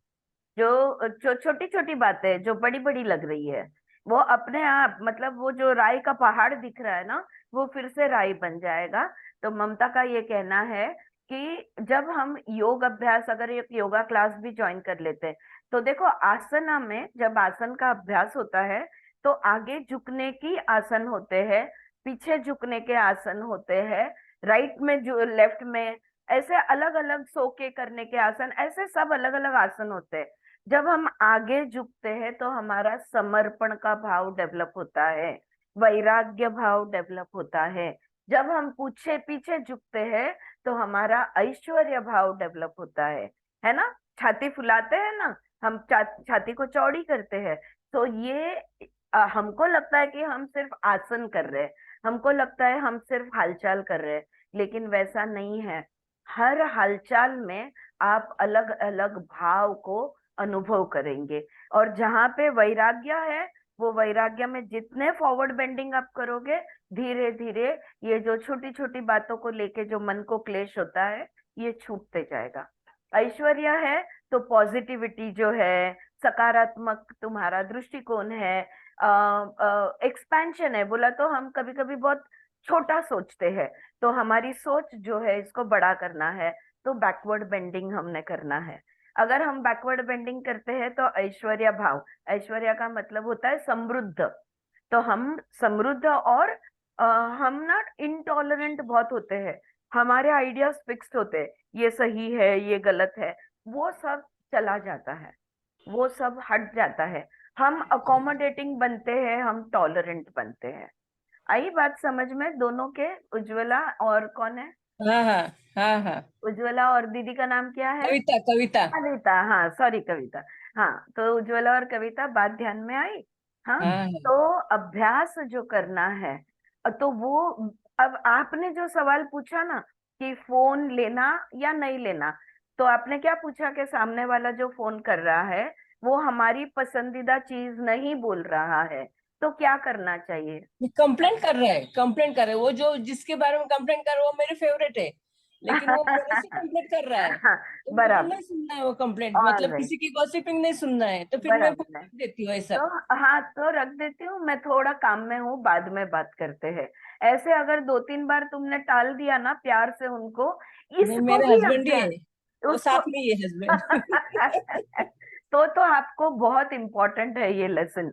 जो छोटी छोटी बातें जो बड़ी बड़ी लग रही है वो अपने आप, मतलब वो जो राई का पहाड़ दिख रहा है ना, वो फिर से राई बन जाएगा। तो ममता का ये कहना है कि जब हम योग अभ्यास, अगर एक योगा क्लास भी ज्वाइन कर लेते हैं तो देखो आसना में जब आसन का अभ्यास होता है तो आगे झुकने की आसन होते हैं, पीछे झुकने के आसन होते हैं, राइट में जो लेफ्ट में, ऐसे अलग अलग सो के करने के आसन, ऐसे सब अलग अलग आसन होते हैं। जब हम आगे झुकते हैं तो हमारा समर्पण का भाव डेवलप होता है, वैराग्य भाव डेवलप होता है। जब हम पीछे पीछे झुकते हैं तो हमारा ऐश्वर्य भाव डेवलप होता है ना? छाती फुलाते हैं ना हम, छाती को चौड़ी करते हैं। तो ये हमको लगता है कि हम सिर्फ आसन कर रहे हैं, हमको लगता है हम सिर्फ हालचाल कर रहे हैं, लेकिन वैसा नहीं है। हर हालचाल में आप अलग अलग भाव को अनुभव करेंगे, और जहां पे वैराग्य है वो वैराग्य में जितने फॉरवर्ड बेंडिंग आप करोगे, धीरे धीरे ये जो छोटी छोटी बातों को लेके जो मन को क्लेश होता है ये छूटते जाएगा। ऐश्वर्य है तो पॉजिटिविटी जो है, सकारात्मक तुम्हारा दृष्टिकोण है, एक्सपेंशन है। बोला तो हम कभी कभी बहुत छोटा सोचते हैं, तो हमारी सोच जो है इसको बड़ा करना है, तो बैकवर्ड बेंडिंग हमने करना है। अगर हम बैकवर्ड बेंडिंग करते हैं तो ऐश्वर्य भाव, ऐश्वर्य का मतलब होता है समृद्ध। तो हम समृद्ध, और हम ना इनटॉलरेंट बहुत होते हैं, हमारे आइडियाज फिक्स्ड होते हैं, ये सही है ये गलत है, वो सब चला जाता है, वो सब हट जाता है। हम अकोमोडेटिंग बनते हैं, हम टॉलरेंट बनते हैं। आई बात समझ में दोनों के? उज्ज्वला और कौन है? हाँ हाँ हाँ हाँ। उज्ज्वला और दीदी का नाम क्या है? कविता कविता। कविता, हाँ सॉरी कविता। हाँ, तो उज्ज्वला और कविता बात ध्यान में आई। हाँ, हाँ हाँ। तो अभ्यास जो करना है, तो वो, अब आपने जो सवाल पूछा ना कि फोन लेना या नहीं लेना, तो आपने क्या पूछा कि सामने वाला जो फोन कर रहा है वो हमारी पसंदीदा चीज नहीं बोल रहा है, तो क्या करना चाहिए? कंप्लेंट कर रहा है, कंप्लेंट कर रहा है, वो जो जिसके बारे में कंप्लेंट कर रहा है वो मेरे फेवरेट है, लेकिन वो मेरे से कंप्लेंट कर रहा है, हाँ, तो मुझे बराबर, नहीं सुनना है वो कंप्लेंट, ऑल मतलब राइट, किसी की गॉसिपिंग नहीं सुनना है, तो फिर मैं फोन बराबर है। रख देती हूँ ऐसा। तो हाँ, तो रख देती हूँ, मैं थोड़ा काम में हूँ, बाद में बात करते हैं। ऐसे अगर 2-3 बार तुमने टाल दिया ना प्यार से उनको, नहीं, इसको मेरे भी हस्बैंड ही अभ्यास, है, वो उसको साथ में ही है हस्बैंड। तो आपको बहुत इम्पोर्टेंट है ये लेसन।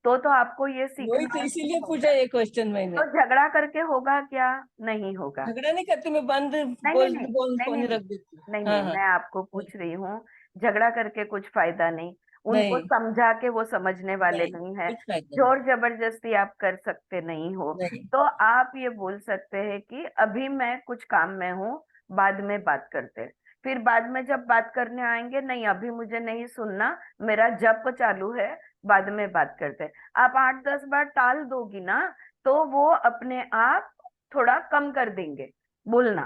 तो आपको ये वही सीखना तो इसीलिए पूछा होगा। ये क्वेश्चन मैंने। तो झगड़ा करके होगा क्या? नहीं होगा। झगड़ा नहीं करती मैं, बंद नहीं नहीं बोल नहीं बोल नहीं फोन नहीं ही नहीं रख देती हूँ। नहीं हाँ नहीं, हाँ। मैं आपको पूछ रही हूँ, झगड़ा करके कुछ फायदा नहीं। उनको नहीं समझा के वो समझने वाले नहीं, नहीं है। कुछ फायदा नहीं। जोर जबरदस्ती आप कर सकते नहीं हो। नहीं तो आप ये बोल सकते हैं कि अभी मैं कुछ काम में हूँ, बाद में बात करते हैं। फिर बाद में जब बात करने आएंगे, नहीं अभी मुझे नहीं सुनना, मेरा जप चालू है, बाद में बात करते हैं। आप 8-10 बार टाल दोगी ना, तो वो अपने आप थोड़ा कम कर देंगे बोलना।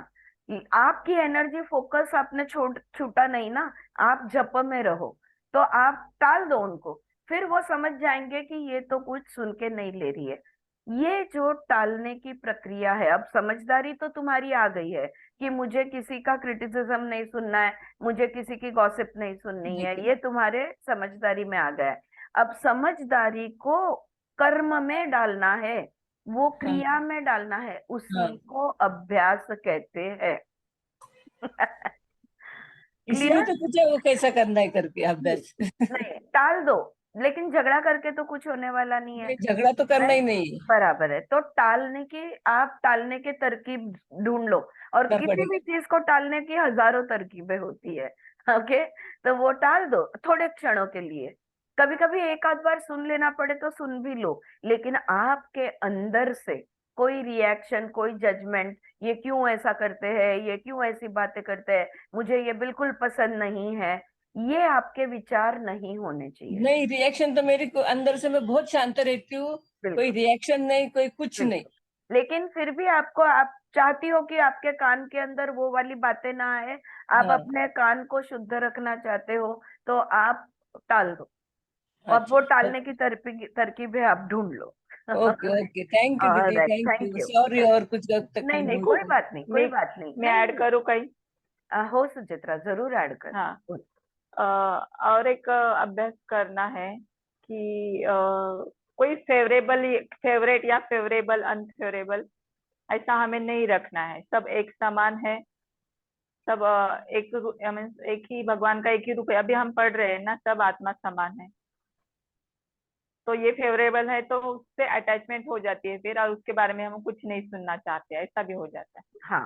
आपकी एनर्जी फोकस आपने छूटा नहीं ना, आप जप में रहो। तो आप टाल दो उनको, फिर वो समझ जाएंगे कि ये तो कुछ सुन के नहीं ले रही है। ये जो टालने की प्रक्रिया है, अब समझदारी तो तुम्हारी आ गई है कि मुझे किसी का क्रिटिसिज्म नहीं सुनना है, मुझे किसी की गॉसिप नहीं सुननी नहीं है, करना। ये तुम्हारे समझदारी में आ गया है। अब समझदारी को कर्म में डालना है, वो हाँ क्रिया में डालना है, हाँ, उसी को अभ्यास कहते हैं। इसीलिए क्लियर? तो पूछा वो कैसा करना है करके अभ्यास। नहीं, टाल दो, लेकिन झगड़ा करके तो कुछ होने वाला नहीं है। नहीं, झगड़ा तो करना ही राइट, नहीं है, बराबर है। तो टालने की, आप टालने की तरकीब ढूंढ लो। और करना किसी भी पड़ेगा। चीज को टालने की हजारों तरकीबें होती है। ओके, तो वो टाल दो थोड़े क्षणों के लिए। कभी कभी एक आध बार सुन लेना पड़े तो सुन भी लो, लेकिन आपके अंदर से कोई रिएक्शन, कोई जजमेंट, ये क्यों ऐसा करते हैं, ये क्यों ऐसी बातें करते हैं, मुझे ये बिल्कुल पसंद नहीं है, ये आपके विचार नहीं होने चाहिए। नहीं, रिएक्शन तो मेरी अंदर से मैं बहुत शांत रहती हूँ, कोई बिल्कुल रिएक्शन नहीं, कोई कुछ नहीं। बिल्कुल। लेकिन फिर भी आपको, आप चाहती हो कि आपके कान के अंदर वो वाली बातें ना आए, आप हाँ, अपने कान को शुद्ध रखना चाहते हो, तो आप टाल दो। और अच्छा, वो टालने की तरकीबें आप ढूंढ लो। ओके ओके, थैंक यू दीदी, alright, thank thank you, you. Sorry और कुछ नहीं तकलीफ नहीं, हुई कोई तो। बात नहीं, कोई मैं बात नहीं, मैं नहीं ऐड नहीं। करूँ कहीं? हो सुचित्रा, जरूर ऐड कर। हाँ। बोल। अ, और एक अभ्यास करना है कि कोई फेवरेट या फेवरेबल अनफेवरेबल ऐसा हमें नहीं रखना है, सब एक समान है। सब मीन्स एक ही भगवान का एक ही रूप है। अभी हम पढ़ रहे हैं ना, सब आत्मा समान है। तो ये फेवरेबल है तो उससे अटैचमेंट हो जाती है फिर, और उसके बारे में हम कुछ नहीं सुनना चाहते, ऐसा भी हो जाता है। हाँ,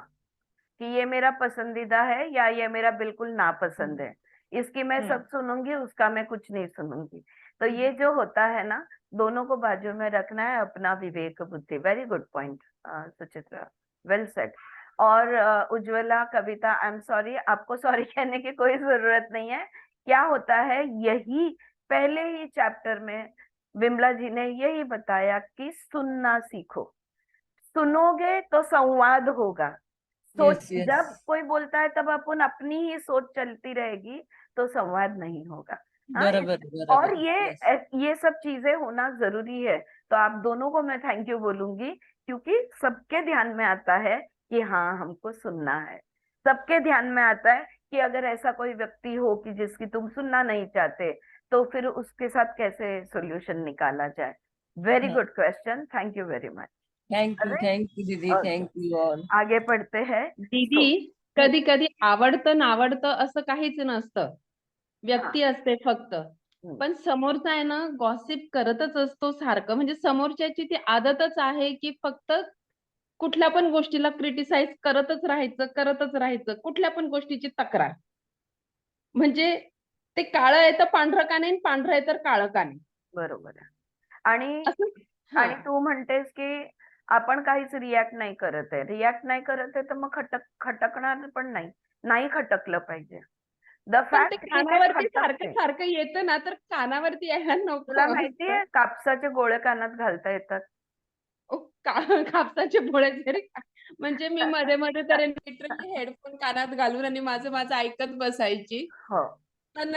कि ये मेरा पसंदीदा है या ये मेरा बिल्कुल नापसंद हम्म है, इसकी मैं हम्म सब सुनूंगी, उसका मैं कुछ नहीं सुनूंगी। तो ये हम्म जो होता है ना, दोनों को बाजू में रखना है, अपना विवेक बुद्धि। Very good point Suchitra, well said. और उज्ज्वला, कविता, आई एम सॉरी, आपको सॉरी कहने की कोई जरूरत नहीं है। क्या होता है, यही पहले ही चैप्टर में विमला जी ने यही बताया कि सुनना सीखो। सुनोगे तो संवाद होगा। सोच, यस यस, जब कोई बोलता है तब अपन अपनी ही सोच चलती रहेगी, तो संवाद नहीं होगा। हाँ, बराबर और बराबर, यस। ये सब चीजें होना जरूरी है। तो आप दोनों को मैं थैंक यू बोलूंगी, क्योंकि सबके ध्यान में आता है कि हाँ हमको सुनना है। सबके ध्यान में आता है कि अगर ऐसा कोई व्यक्ति हो कि जिसकी तुम सुनना नहीं चाहते, तो फिर उसके साथ कैसे सॉल्यूशन निकाला जाए। वेरी हाँ, good question, thank you very much. Thank you दीदी, ओके, थैंक यू ऑल। आगे पढ़ते हैं। दीदी, हम्म, कधी कधी आवडतं नावडतं असं काहीच नसतं, हाँ, व्यक्ती असते फक्त. हम्म, पण समोरचा आहे ना, गॉसिप करतच असतो सारखं. म्हणजे समोरच्याची ती आदतच आहे की फक्त कुठल्या पण गोष्टीला क्रिटिसाइज करतच राहायचं, कुठल्या पण गोष्टीची तक्रार. म्हणजे ते काळं आहे तर पांढरं का नाही, पांढरं आहे तर काळं का नाही, बरोबर आहे. आणि असं. हा, आणि तू म्हणतेस की आपण काहीच रिॲक्ट नाही करत आहे, रिॲक्ट नाही करत आहे, तर मग खटकणार पण नाही, नाही खटकलं पाहिजे. द पण ते फॅक्ट की ते कानावरती सारखं खटकते. सारखं येतं ना, तर कानावरती यायला तुला नको असतं. माहितीये, कापसाचे गोळे कानात घालता येतात. कापसाचे भोळे जरी म्हणजे मी मध्ये मध्ये तर लिटरली हेडफोन कानात घालून आणि माझं माझं ऐकत बसायची. हो, पण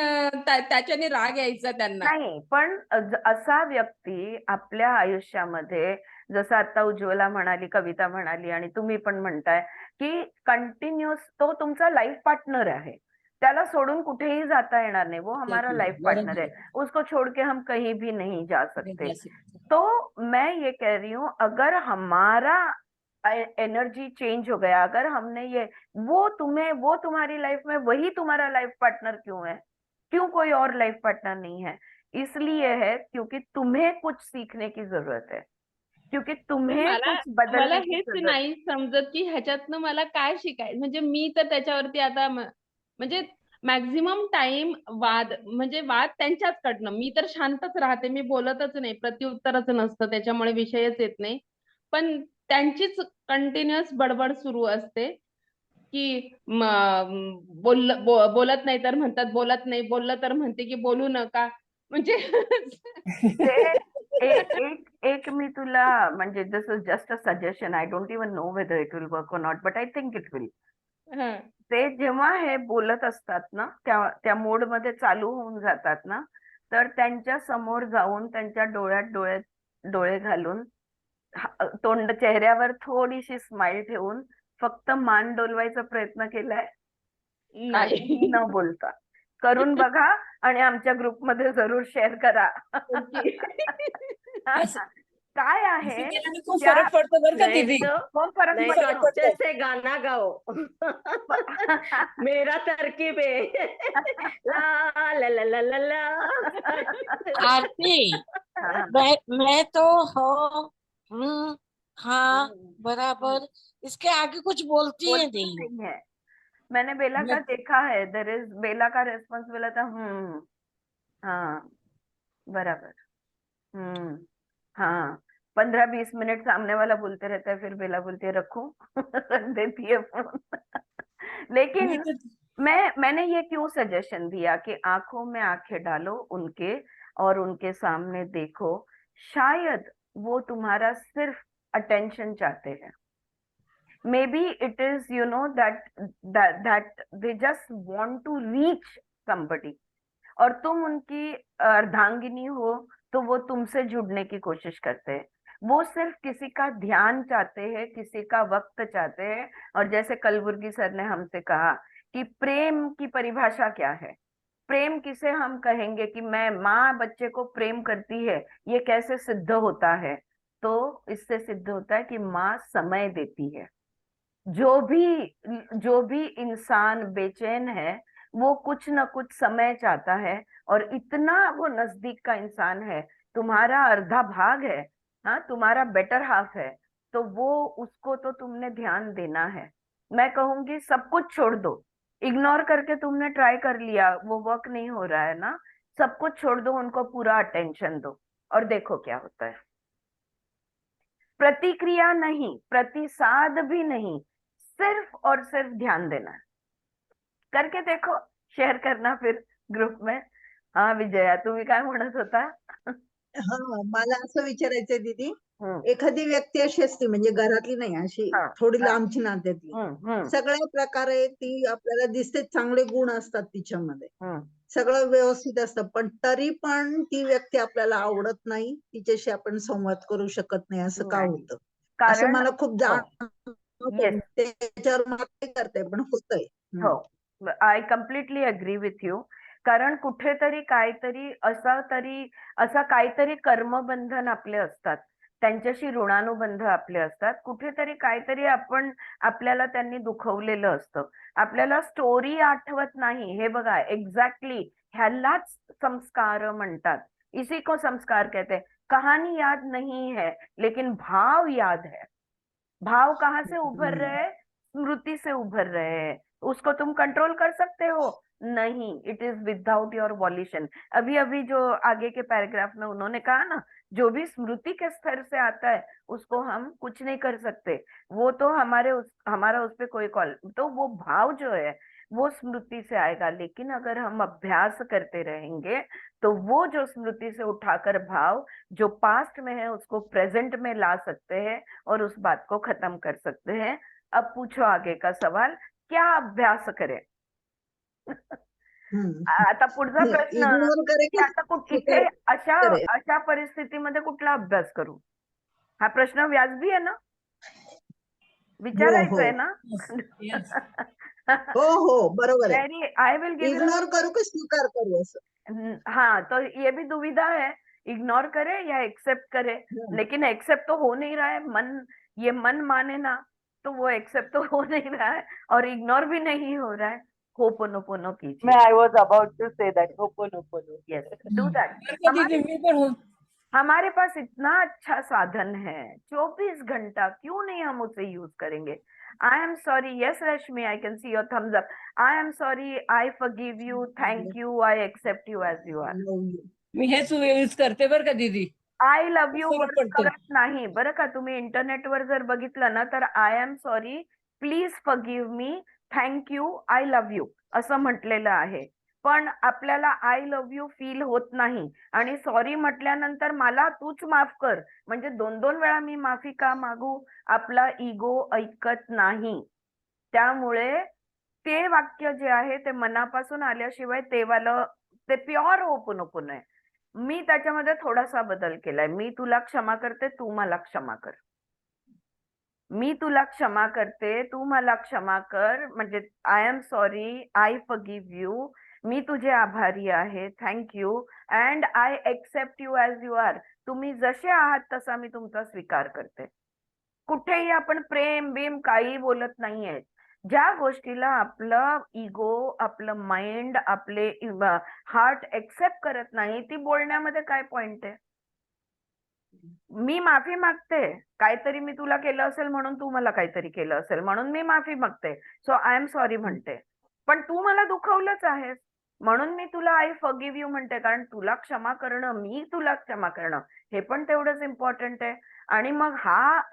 त्याच्याने राग यायचा त्यांना. नाही पण असा व्यक्ती आपल्या आयुष्यामध्ये, जसं आता उज्ज्वला म्हणाली, कविता म्हणाली आणि तुम्ही पण म्हणताय, की कंटिन्यूअस तो तुमचा लाइफ पार्टनर है, त्याला सोडून कुठेही जाता येणार नाही, वो हमारा लाइफ पार्टनर है, उसको छोड़ के हम कहीं भी नहीं जा सकते। तो मैं ये कह रही हूँ, अगर हमारा एनर्जी चेंज हो गया, अगर हमने ये वो तुम्हारी लाइफ में वही तुम्हारा लाइफ पार्टनर क्यों है, क्यों कोई और लाइफ पार्टनर नहीं है? इसलिए है क्योंकि तुम्हें कुछ सीखने की जरूरत है, क्योंकि तुम्हें मला कुछ मला बदलने की हेच जरूरत नाही समजत की ह्याच्यातनं मला काय शिकायचं. म्हणजे मी तर त्याच्यावरती आता म्हणजे मॅक्झिमम टाइम वाद त्यांच्याचकडनं. मी तर शांतच राहते, मी बोलतच नाही, प्रत्युत्तरच नसतं, त्याच्यामुळे विषयच येत नाही. पण त्यांचीच कंटिन्युअस बडबड सुरू असते की बोलत नाही तर म्हणतात बोलत नाही, बोललं तर म्हणते की बोलू नका. म्हणजे एक मी तुला म्हणजे this is just a suggestion, I don't even know whether it will work or not, but I think it will. हं. ते जेव्हा हे बोलत असतात ना, त्या मोड मध्ये चालू होऊन जातात ना, तर त्यांच्या समोर जाऊन त्यांच्या डोळ्यात डोळे घालून तोंड चेहऱ्यावर थोडीशी स्माइल ठेवून फक्त मान डोलवायचा प्रयत्न केलाय, काहीही न बोलता करून बघा आणि आमच्या ग्रुपमध्ये जरूर शेअर करा. काय आहे केल्याने खूप फरक पडतो बरं का नहीं दीदी. तो खूप फरक नहीं तो पडतो. अच्छे से गाना गाओ. मेरा तरकीब है. ला ला ला ला ला ला. आरती, हाँ, मैं तो हो, हाँ, बराबर, इसके आगे कुछ बोलती है बोलती नहीं। नहीं है. मैंने बेला का देखा है, देयर इज बेला का रेस्पॉन्स मिला था, हाँ बराबर, हाँ. 15-20 मिनट सामने वाला बोलते रहता है, फिर बेला बोलती है रखूं. रख देती है फोन. लेकिन मैंने ये क्यों सजेशन दिया कि आंखों में आंखें डालो उनके और उनके सामने देखो, शायद वो तुम्हारा सिर्फ अटेंशन चाहते हैं. May be it is that they just want to reach somebody, और तुम उनकी अर्धांगिनी हो तो वो तुमसे जुड़ने की कोशिश करते हैं. वो सिर्फ किसी का ध्यान चाहते हैं, किसी का वक्त चाहते हैं. और जैसे कलबुर्गी सर ने हमसे कहा कि प्रेम की परिभाषा क्या है, प्रेम किसे हम कहेंगे कि मैं माँ बच्चे को प्रेम करती है, ये कैसे सिद्ध होता है? तो इससे सिद्ध होता है कि माँ समय देती है. जो भी इंसान बेचैन है वो कुछ न कुछ समय चाहता है, और इतना वो नजदीक का इंसान है, तुम्हारा अर्धा भाग है, हाँ तुम्हारा बेटर हाफ है, तो वो उसको तो तुमने ध्यान देना है. मैं कहूंगी सब कुछ छोड़ दो, इग्नोर करके तुमने ट्राई कर लिया, वो वर्क नहीं हो रहा है ना, सब कुछ छोड़ दो, उनको पूरा अटेंशन दो और देखो क्या होता है. प्रतिक्रिया नहीं, प्रतिसाद भी नहीं, सिर्फ और सिर्फ ध्यान देना है. करके देखो, शेअर करना फिर ग्रुप में. हा विजया, तुम्ही काय म्हणत होता? हा मला असं विचारायचंय दीदी, हम्म, एखादी व्यक्ती अशी असते म्हणजे घरातली नाही, अशी हा, थोडी हा. लांबची नात्यातली, हम्म, सगळ्या प्रकारे ती आपल्याला दिसते, चांगले गुण असतात तिच्यामध्ये, हम्म. सगळं व्यवस्थित असतं, पण तरी पण ती व्यक्ती आपल्याला आवडत नाही, तिच्याशी आपण संवाद करू शकत नाही, असं का नाही. होतं? असं कारण मला खूप हो, जाणवतं, येस, त्याच्यावर मात नाही करते, पण होतंय. हो, I completely agree with you. कारण कुठेतरी काहीतरी असा काहीतरी कर्मबंधन आपले असतात, त्यांच्याशी ऋणानुबंध आपले असतात, कुठेतरी काहीतरी आपल्याला त्यांनी दुखवलेलं असतं, आपल्याला स्टोरी आठवत नाही. हे बघा, एक्झॅक्टली ह्यालाच संस्कार म्हणतात. इसी को संस्कार कहते हैं. कहानी याद नहीं है लेकिन भाव याद है. भाव कहाँ से उभर रहे हैं? स्मृति से उभर रहे हैं. उसको तुम कंट्रोल कर सकते हो? नहीं, it is without your violation. अभी अभी जो आगे के पैराग्राफ में उन्होंने कहा ना, जो भी स्मृति के स्तर से आता है उसको हम कुछ नहीं कर सकते, वो तो हमारा उस पे कोई कॉल, तो वो भाव जो है वो स्मृति से आएगा. लेकिन अगर हम अभ्यास करते रहेंगे तो वो जो स्मृति से उठाकर भाव जो पास्ट में है उसको प्रेजेंट में ला सकते हैं और उस बात को खत्म कर सकते हैं. अब पूछो आगे का सवाल, क्या अभ्यास करें? आता पुढचा प्रश्न इग्नोर करे की आता इथे अशा परिस्थितीमध्ये कुठला अभ्यास करू? हा प्रश्न व्याजबी आहे ना? विचारायचंय ना? Yes. हो हो बरोबर आहे. Very I will give ignore करू की स्वीकार करू असं. हाँ, तो ये भी दुविधा है, इग्नोर करे या एक्सेप्ट करे, हं. लेकिन एक्सेप्ट तो हो नहीं रहा है। ये मन माने ना, तो वो एक्सेप्ट तो हो नहीं रहा है और इग्नोर भी नहीं हो रहा है। होपोनोपोनो कीजिए। I was about to say that. Ho'oponopono. Yes, do that. बरं का दीदी, मी पण हो हमारे पास इतना अच्छा साधन है, 24 घंटा, क्यों नहीं हम उसे यूज करेंगे? I am sorry, yes Rashmi, I can see your thumbs up. I am sorry, I forgive you, thank you, I accept you as you are. मी हेच यूज करते बरं का दीदी. आय लव्ह यू फरक वर्ड पडतो. करत नाही बरं का. तुम्ही इंटरनेटवर जर बघितलं ना, तर I am sorry, please forgive me, thank you, I love you असं म्हटलेलं आहे. पण आपल्याला आय लव्ह यू फील होत नाही आणि सॉरी म्हटल्यानंतर मला तूच माफ कर म्हणजे 2-2 वेळा मी माफी का मागू? आपला इगो ऐकत नाही. त्यामुळे ते वाक्य जे आहे ते मनापासून आल्याशिवाय ते प्युअर होपोनोपोनो आहे. मी त्याच्यामध्ये थोडासा बदल केलाय. मी तुला क्षमा करते, तू मला क्षमा कर. मी तुला क्षमा करते, तू मला क्षमा कर, म्हणजे I am sorry, I forgive you, मी तुझे आभारी आहे, thank you, and I accept you as you are. तुम्ही जसे आहात तसा मी तुमचा स्वीकार करते. कुठेही आपण प्रेम बिम काही बोलत नाहीये. ज्या गोष्टीला आपलं इगो, आपलं माइंड, आपले हार्ट एक्सेप्ट करत नाही, ती बोलण्यामध्ये काय पॉइंट आहे? मी माफी मागते, काहीतरी मी तुला केलं असेल म्हणून तू मला काहीतरी केलं असेल म्हणून मी माफी मागते, सो आय एम सॉरी म्हणते. पण तू मला दुखवलंच आहेस म्हणून मी तुला आय फॉरगिव्ह यू म्हणते. कारण तुला क्षमा करणं, मी तुला क्षमा करणं हे पण तेवढंच इम्पॉर्टंट आहे. आणि मग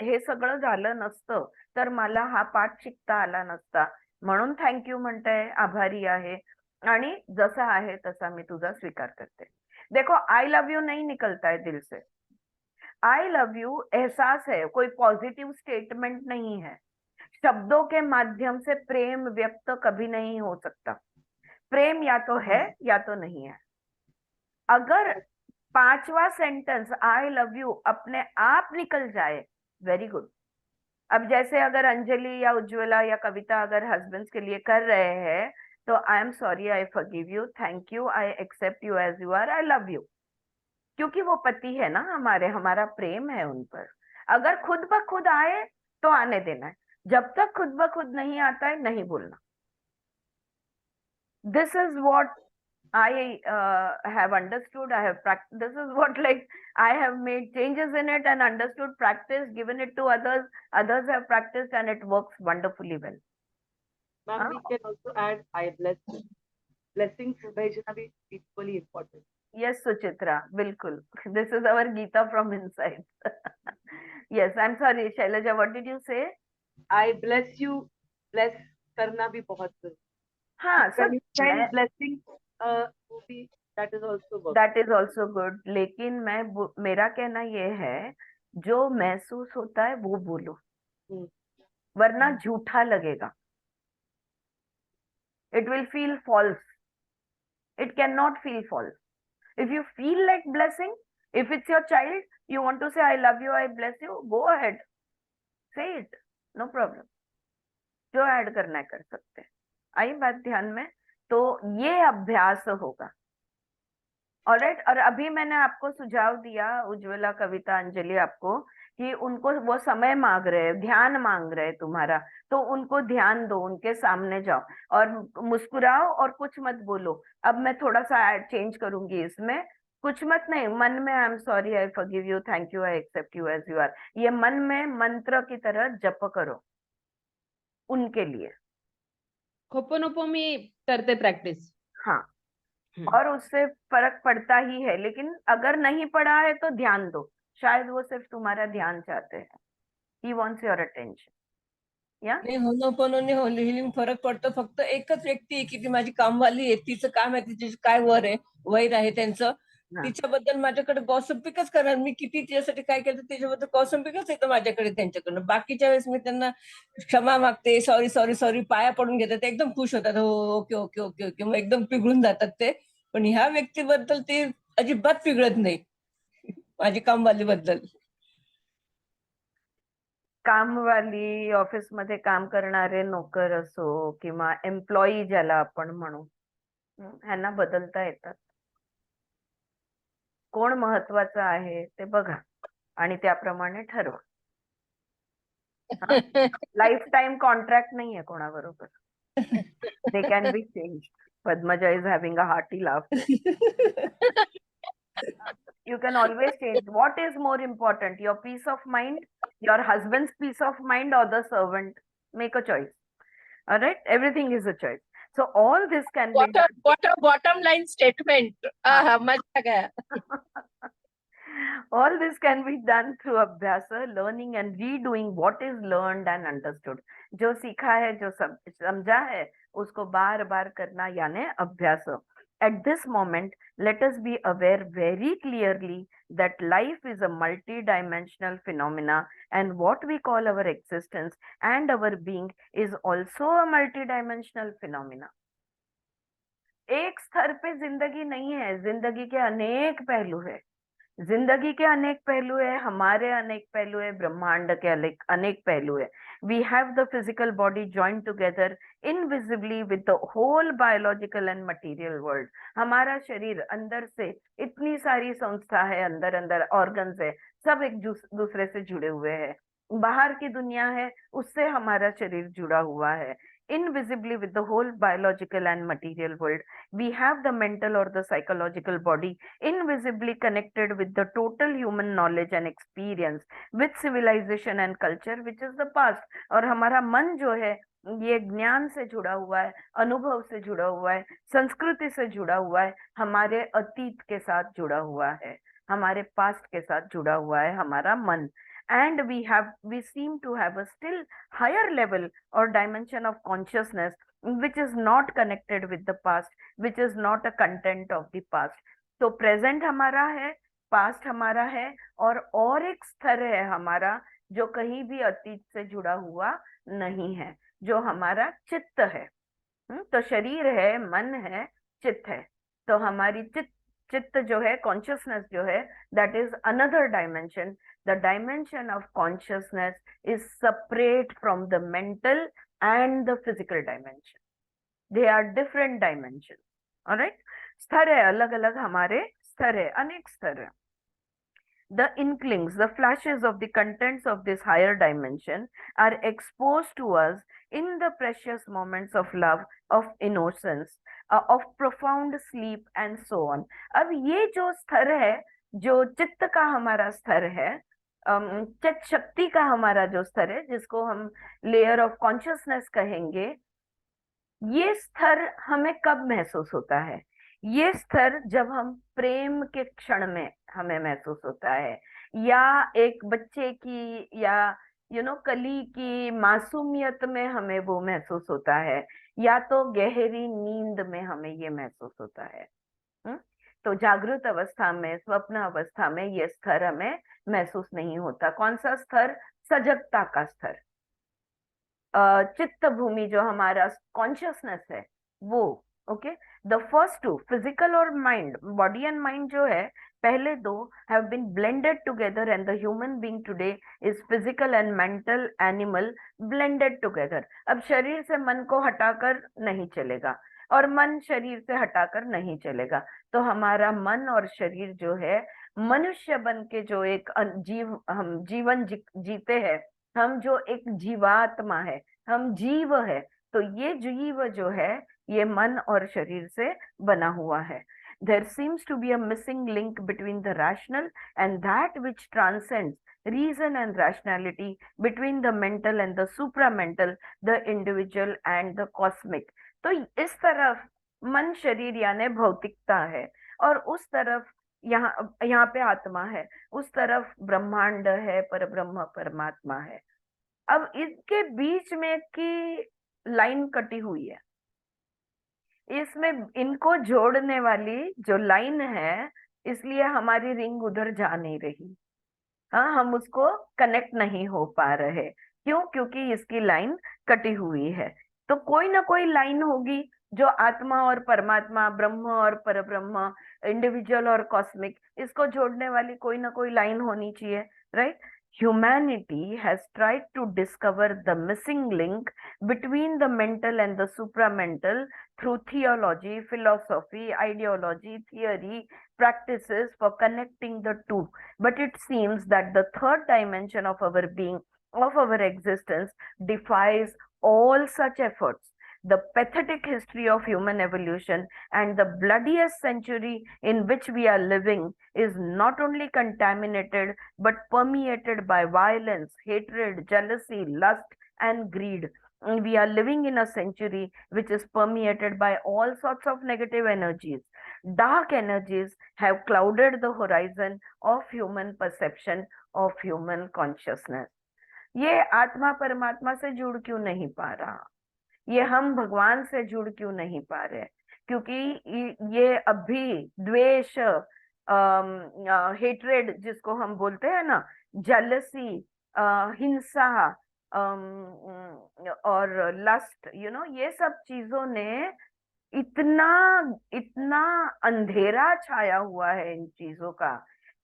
हे सगळं झालं नसतं तर मला हा पाठ शिकता आला नसता. म्हणून थँक्यू म्हणते, आभारी आहे आणि जसा आहे तसा मी तुझा स्वीकार करते. देखो, आई लव यू नहीं निकलता है दिल से. आई लव यू एहसास है, कोई पॉजिटिव स्टेटमेंट नहीं है. शब्दों के माध्यम से प्रेम व्यक्त कभी नहीं हो सकता. प्रेम या तो है या तो नहीं है. अगर 5वां सेंटेंस आई लव यू अपने आप निकल जाए, वेरी गुड. अब जैसे अगर अंजलि या उज्ज्वला या कविता अगर हस्बैंड्स के लिए कर रहे हैं, तो I am sorry, I forgive you, thank you, I accept you as you are, I love you. क्योंकि वो पति है ना हमारे, हमारा प्रेम है उन पर. अगर खुद ब खुद आए तो आने देना है. जब तक खुद ब खुद नहीं आता है, नहीं बोलना. This is what I have understood. I have practiced. This is what, like, I have made changes in it and understood, practiced, given it to others. Others have practiced and it works wonderfully well. Ma'am, we can also add I bless you. Blessings bhejna bhi equally important. Yes, Suchitra, bilkul. This is our Gita from inside. Yes, I'm sorry, Shailaja, what did you say? I bless you. Bless karna bhi bahut good. हाँ, When you send सब blessing, that is also good. that is also good. लेकिन मेरा कहना ये है, जो महसूस होता है वो बोलो, वरना झूठा लगेगा. It will feel false. It cannot feel false. If you feel like blessing, if it's your child, you want to say I love you, I bless you, go ahead, say it, no problem. जो add करना है कर सकते हैं. आई बात ध्यान में? तो ये अभ्यास होगा. ऑलराइट. और अभी मैंने आपको सुझाव दिया, उज्ज्वला, कविता, अंजलि, आपको कि उनको वो समय मांग रहे हैं, ध्यान मांग रहे हैं तुम्हारा, तो उनको ध्यान दो, उनके सामने जाओ और मुस्कुराओ और कुछ मत बोलो. अब मैं थोड़ा सा चेंज करूंगी इसमें. कुछ मत नहीं, मन में I am sorry, I forgive you, thank you, I accept you as you are, ये मन में मंत्र की तरह जप करो उनके लिए. होपोनोपो मी करते प्रॅक्टिस. हाँ, और उससे फर्क पड़ता ही है. लेकिन अगर नहीं पड़ा है तो ध्यान दो, शायद वो सिर्फ तुम्हारा ध्यान चाहते हैं. He wants your attention. या नाही, होनोपोनोने हिलिंग फरक पडतो. फक्त एकच व्यक्ती आहे की ती माझी कामवाली आहे, तिचं काम आहे, तिचे काय वैर आहे त्यांचं, तिच्याबद्दल माझ्याकडे गॉसिपिकच करणार. मी किती तिच्यासाठी काय केलं त्याच्याबद्दल गॉसिपिकच येतं माझ्याकडे त्यांच्याकडनं. बाकीच्या वेळेस मी त्यांना क्षमा मागते, सॉरी सॉरी सॉरी, पाया पडून घेतात, ते एकदम खुश होतात, हो ओके ओके ओके ओके, मग एकदम पिघळून जातात ते. पण ह्या व्यक्तीबद्दल ते अजिबात पिघळत नाही, माझी कामवाली बद्दल. कामवाली, ऑफिस मध्ये काम करणारे नोकर असो किंवा एम्प्लॉई ज्याला आपण म्हणू, ह्यांना बदलता येतात. कोण महत्वाचं आहे ते बघा आणि त्याप्रमाणे ठरवा. लाईफ टाइम कॉन्ट्रॅक्ट नाहीये कोणाबरोबर. They can be change. Padmaja is having a hearty laugh. You can always change. What is more important, your peace of mind, your husband's peace of mind, or the servant? Make a choice. All right, everything is a choice. So all this can be done. What a bottom line statement. मजा आ गया. All this can be done through abhyasa, learning and redoing what is learned and understood. जो सीखा है, जो समझा है, उसको बार बार करना यानी अभ्यास. At this moment, let us be aware very clearly that life is a multi-dimensional phenomena, and what we call our existence and our being is also a multi-dimensional phenomena. एक स्तर पे जिंदगी नहीं है, जिंदगी के अनेक पहलू है. जिंदगी के अनेक पहलू है, हमारे अनेक पहलू है, ब्रह्मांड के अनेक पहलू है. We have the physical body joined together invisibly with the whole biological and material world. हमारा शरीर अंदर से इतनी सारी संस्था है, अंदर अंदर ऑर्गन्स है, सब एक दूसरे से जुड़े हुए हैं. बाहर की दुनिया है, उससे हमारा शरीर जुड़ा हुआ है. Invisibly with the whole biological and material world, we have the mental or the psychological body invisibly connected with the total human knowledge and experience, with civilization and culture, which is the past. और हमारा मन जो है ये ज्ञान से जुड़ा हुआ है, अनुभव से जुड़ा हुआ है, संस्कृति से जुड़ा हुआ है, हमारे अतीत के साथ जुड़ा हुआ है, हमारे पास्ट के साथ जुड़ा हुआ है हमारा मन. And we seem to have a still higher level or dimension of consciousness which is not connected with the past, which is not a content of the past. तो present हमारा है, past हमारा है, और एक स्तर है हमारा जो कहीं भी अतीत से जुड़ा हुआ नहीं है, जो हमारा चित्त है. तो शरीर है, मन है, चित्त है. तो हमारी चित्त जो है, कॉन्शियसनेस जो है, that is another dimension. The dimension of consciousness is separate from the mental and the physical dimension. They are different dimensions. All right? स्तर है, अलग अलग हमारे स्तर है, अनेक स्तर है. The inklings, the flashes of the contents of this higher dimension are exposed to us in the precious moments of love, of innocence, of profound sleep and so on. अब ये जो स्तर है, जो चित्त का हमारा स्तर है, चित्त शक्ति का हमारा जो स्तर है, जिसको हम लेयर ऑफ कॉन्शियसनेस कहेंगे, ये स्तर हमें कब महसूस होता है? ये स्तर जब हम प्रेम के क्षण में हमें महसूस होता है, या एक बच्चे की, या कली की मासूमियत में हमें वो महसूस होता है, या तो गहरी नींद में हमें ये महसूस होता है. तो जागृत अवस्था में, स्वप्न अवस्था में ये स्तर हमें महसूस नहीं होता. कौन सा स्तर? सजगता का स्तर. चित्त भूमि जो हमारा कॉन्शियसनेस है वो. Okay, the first two, physical और माइंड, बॉडी एंड माइंड जो है, पहले दो have been blended together, and the human being today is physical and mental animal blended together. अब शरीर से मन को हटाकर नहीं चलेगा, और मन शरीर से हटाकर नहीं चलेगा. तो हमारा मन और शरीर जो है, मनुष्य बन के जो एक हम जीवन जीते हैं, हम जो एक जीवात्मा है, हम जीव है. तो ये जीव जो है, ये मन और शरीर से बना हुआ है. There seems to be a missing link between the rational and that which transcends reason and rationality, between the mental and the supramental, the individual and the cosmic. तो इस तरफ मन शरीर यानी भौतिकता है, और उस तरफ यहाँ पे आत्मा है, उस तरफ ब्रह्मांड है, परब्रह्म परमात्मा है. अब इसके बीच में की लाइन कटी हुई है, इसमें इनको जोड़ने वाली जो लाइन है, इसलिए हमारी रिंग उधर जा नहीं रही. हाँ, हम उसको कनेक्ट नहीं हो पा रहे. क्यों? क्योंकि इसकी लाइन कटी हुई है. तो कोई ना कोई लाइन होगी जो आत्मा और परमात्मा, ब्रह्म और परब्रह्म, इंडिविजुअल और कॉस्मिक, इसको जोड़ने वाली कोई ना कोई लाइन होनी चाहिए. Right? humanity has tried to discover the missing link between the mental and the supramental through theology, philosophy, ideology, theory, practices for connecting the two. But it seems that the third dimension of our being, of our existence, defies all such efforts. The pathetic history of human evolution and the bloodiest century in which we are living is not only contaminated but permeated by violence, hatred, jealousy, lust, and greed. We are living in a century which is permeated by all sorts of negative energies. Dark energies have clouded the horizon of human perception, of human consciousness. ये आत्मा परमात्मा से जुड़ क्यों नहीं पा रहा? ये हम भगवान से जुड़ क्यों नहीं पा रहे? क्योंकि ये अभी द्वेष, हेट्रेड जिसको हम बोलते हैं ना, जेलसी, हिंसा और लस्ट, ये सब चीजों ने इतना इतना अंधेरा छाया हुआ है इन चीजों का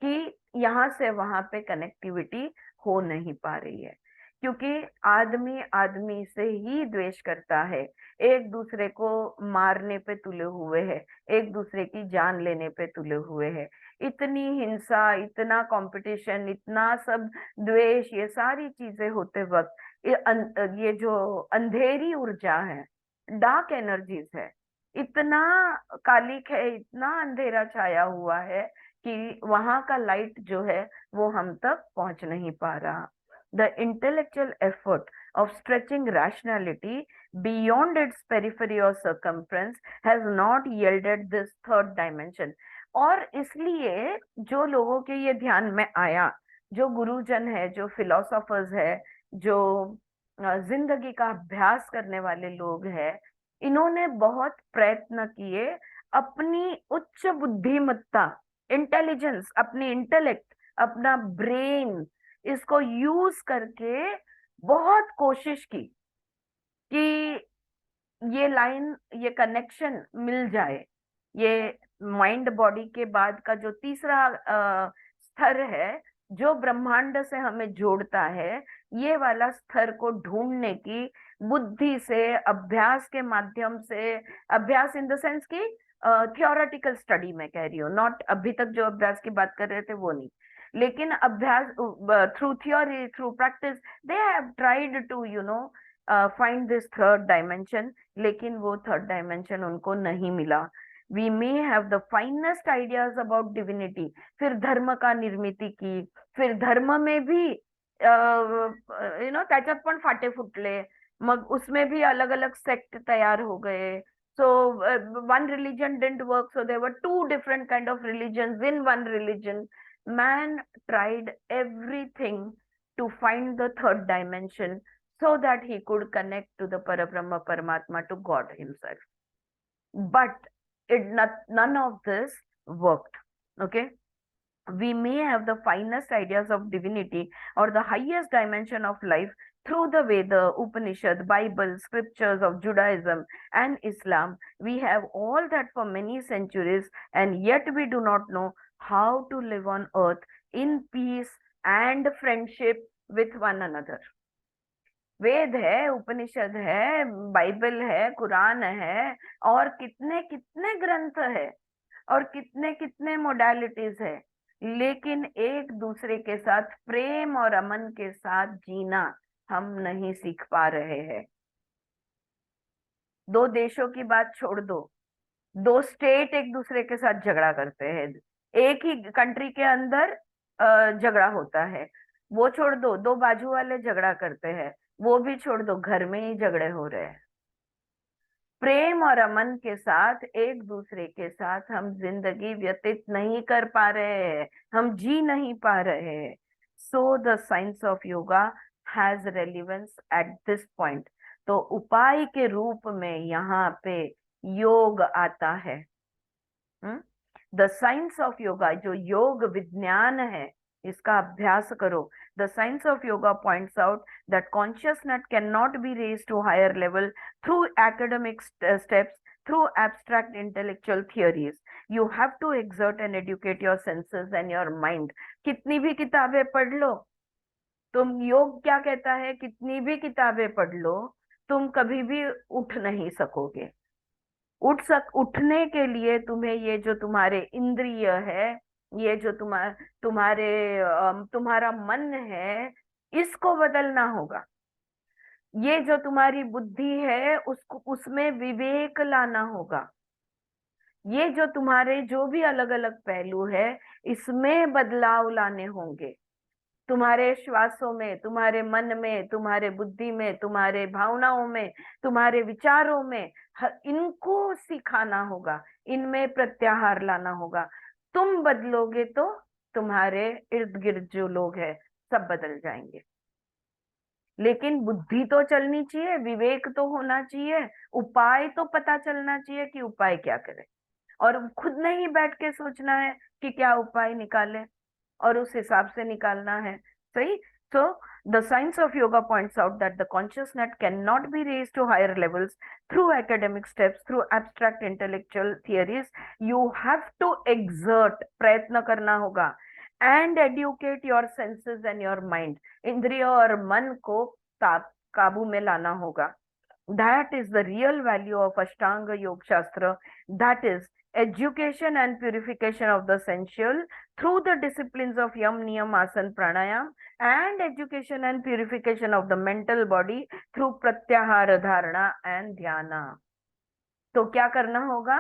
कि यहाँ से वहां पे कनेक्टिविटी हो नहीं पा रही है, क्योंकि आदमी आदमी से ही द्वेष करता है, एक दूसरे को मारने पे तुले हुए है, एक दूसरे की जान लेने पे तुले हुए है। इतनी हिंसा, इतना कंपटीशन, इतना सब द्वेष, ये सारी चीजें होते वक्त ये जो अंधेरी ऊर्जा है, डार्क एनर्जीज है, इतना कालिक है, इतना अंधेरा छाया हुआ है कि वहां का लाइट जो है वो हम तक पहुंच नहीं पा रहा। The intellectual effort of stretching rationality beyond its periphery or circumference has not yielded this third dimension. और इसलिए जो लोगों के ये ध्यान में आया, जो गुरुजन है, जो फिलोसोफर्स है, जो जिंदगी का अभ्यास करने वाले लोग हैं, इन्होंने बहुत प्रयत्न किए अपनी उच्च बुद्धिमत्ता, इंटेलिजेंस, अपनी इंटेलेक्ट, अपना ब्रेन, इसको यूज करके बहुत कोशिश की कि ये लाइन, ये कनेक्शन मिल जाए। ये माइंड बॉडी के बाद का जो तीसरा स्तर है, जो ब्रह्मांड से हमें जोड़ता है, ये वाला स्तर को ढूंढने की बुद्धि से, अभ्यास के माध्यम से, अभ्यास इन द सेंस की थियोरेटिकल स्टडी में कह रही हूँ, नॉट अभी तक जो अभ्यास की बात कर रहे थे वो नहीं, लेकिन अभ्यास through theory, through practice, they have tried to find this third dimension, लेकिन वो थर्ड डायमेंशन उनको नहीं मिला। We may have the finest ideas about divinity, फिर धर्म का निर्मिती की, फिर धर्म में भी त्याच्यात पण फाटे फुटले, मग उसमें भी अलग अलग सेक्ट तैयार हो गए। So one religion didn't work, so there were two different kind of religions in one religion. Man tried everything to find the third dimension so that he could connect to the Parabrahma Paramatma, to God himself. But none of this worked. Okay? We may have the finest ideas of divinity or the highest dimension of life through the Veda, Upanishad, Bible, scriptures of Judaism and Islam. We have all that for many centuries, and yet we do not know how to live on earth in peace and friendship with one another. वेद है, उपनिषद है, Bible है, कुरान है, और कितने कितने ग्रंथ है, और कितने कितने मोडालिटीज है, लेकिन एक दूसरे के साथ प्रेम और अमन के साथ जीना हम नहीं सीख पा रहे हैं। दो देशों की बात छोड़ दो, दो स्टेट एक दूसरे के साथ झगड़ा करते हैं, एक ही कंट्री के अंदर झगड़ा होता है, वो छोड़ दो, दो बाजू वाले झगड़ा करते हैं, वो भी छोड़ दो, घर में ही झगड़े हो रहे हैं। प्रेम और अमन के साथ एक दूसरे के साथ हम जिंदगी व्यतीत नहीं कर पा रहे हैं, हम जी नहीं पा रहे हैं। So the science of yoga has relevance at this point. तो उपाय के रूप में यहाँ पे योग आता है। द साइंस ऑफ योगा, जो योग विज्ञान है, इसका अभ्यास करो। The science of yoga points out that consciousness cannot be raised to higher level through academic steps, through abstract intellectual theories. You have to exert and educate your senses and your mind. कितनी भी किताबें पढ़ लो, तुम योग क्या कहता है, कितनी भी किताबें पढ़ लो तुम कभी भी उठ नहीं सकोगे। उठने के लिए तुम्हें ये जो तुम्हारे इंद्रिय है, ये जो तुम्हारा मन है, इसको बदलना होगा। ये जो तुम्हारी बुद्धि है उसको, उसमें विवेक लाना होगा। ये जो तुम्हारे जो भी अलग अलग पहलू है इसमें बदलाव लाने होंगे। तुम्हारे श्वासों में, तुम्हारे मन में, तुम्हारे बुद्धि में, तुम्हारे भावनाओं में, तुम्हारे विचारों में, इनको सिखाना होगा, इनमें प्रत्याहार लाना होगा। तुम बदलोगे तो तुम्हारे इर्द गिर्द जो लोग हैं सब बदल जाएंगे। लेकिन बुद्धि तो चलनी चाहिए, विवेक तो होना चाहिए, उपाय तो पता चलना चाहिए कि उपाय क्या करें, और खुद नहीं बैठ के सोचना है कि क्या उपाय निकाले और उस हिसाब से निकालना है। सही। So the science of yoga points out that the consciousness cannot be raised to higher levels through academic steps, through abstract intellectual theories. You have to exert, प्रयत्न करना होगा, and educate your senses and your mind. इंद्रिय और मन को काबू में लाना होगा। That is the real value of Ashtanga Yoga Shastra. That is education and purification of the sensual through the disciplines of Yam, Niyam, Asana, Pranayam, and education and purification of the mental body through Pratyahara, Dharana and Dhyana. तो क्या करना होगा?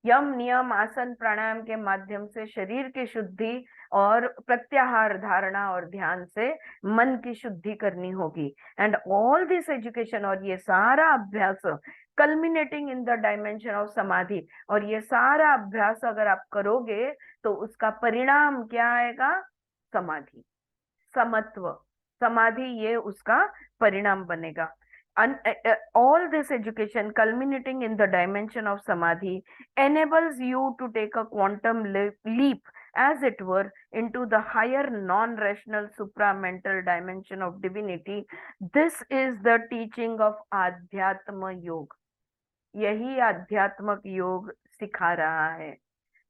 यम, नियम, आसन, प्राणायाम के माध्यम से शरीर की शुद्धि और प्रत्याहार, धारणा और ध्यान से मन की शुद्धि करनी होगी। एंड ऑल दिस एजुकेशन, और ये सारा अभ्यास culminating in the dimension of समाधि, और ये सारा अभ्यास अगर आप करोगे तो उसका परिणाम क्या आएगा? समाधि, समत्व, समाधि, ये उसका परिणाम बनेगा। All this education culminating in the dimension of samadhi enables you to take a quantum leap, as it were, into the higher non-rational supramental dimension of divinity. This is the teaching of Adhyatma Yoga. यही आध्यात्मक योग सिखा रहा है।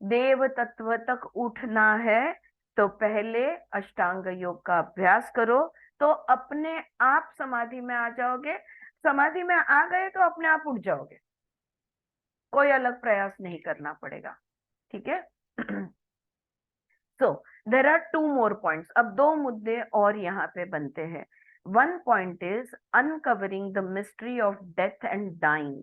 देव तत्व तक उठना है तो पहले अष्टांग योग का अभ्यास करो, तो अपने आप समाधि में आ जाओगे। समाधि में आ गए तो अपने आप उठ जाओगे, कोई अलग प्रयास नहीं करना पड़ेगा। ठीक है। So there are 2 more points. अब 2 मुद्दे और यहाँ पे बनते हैं। One point is uncovering the mystery of death and dying.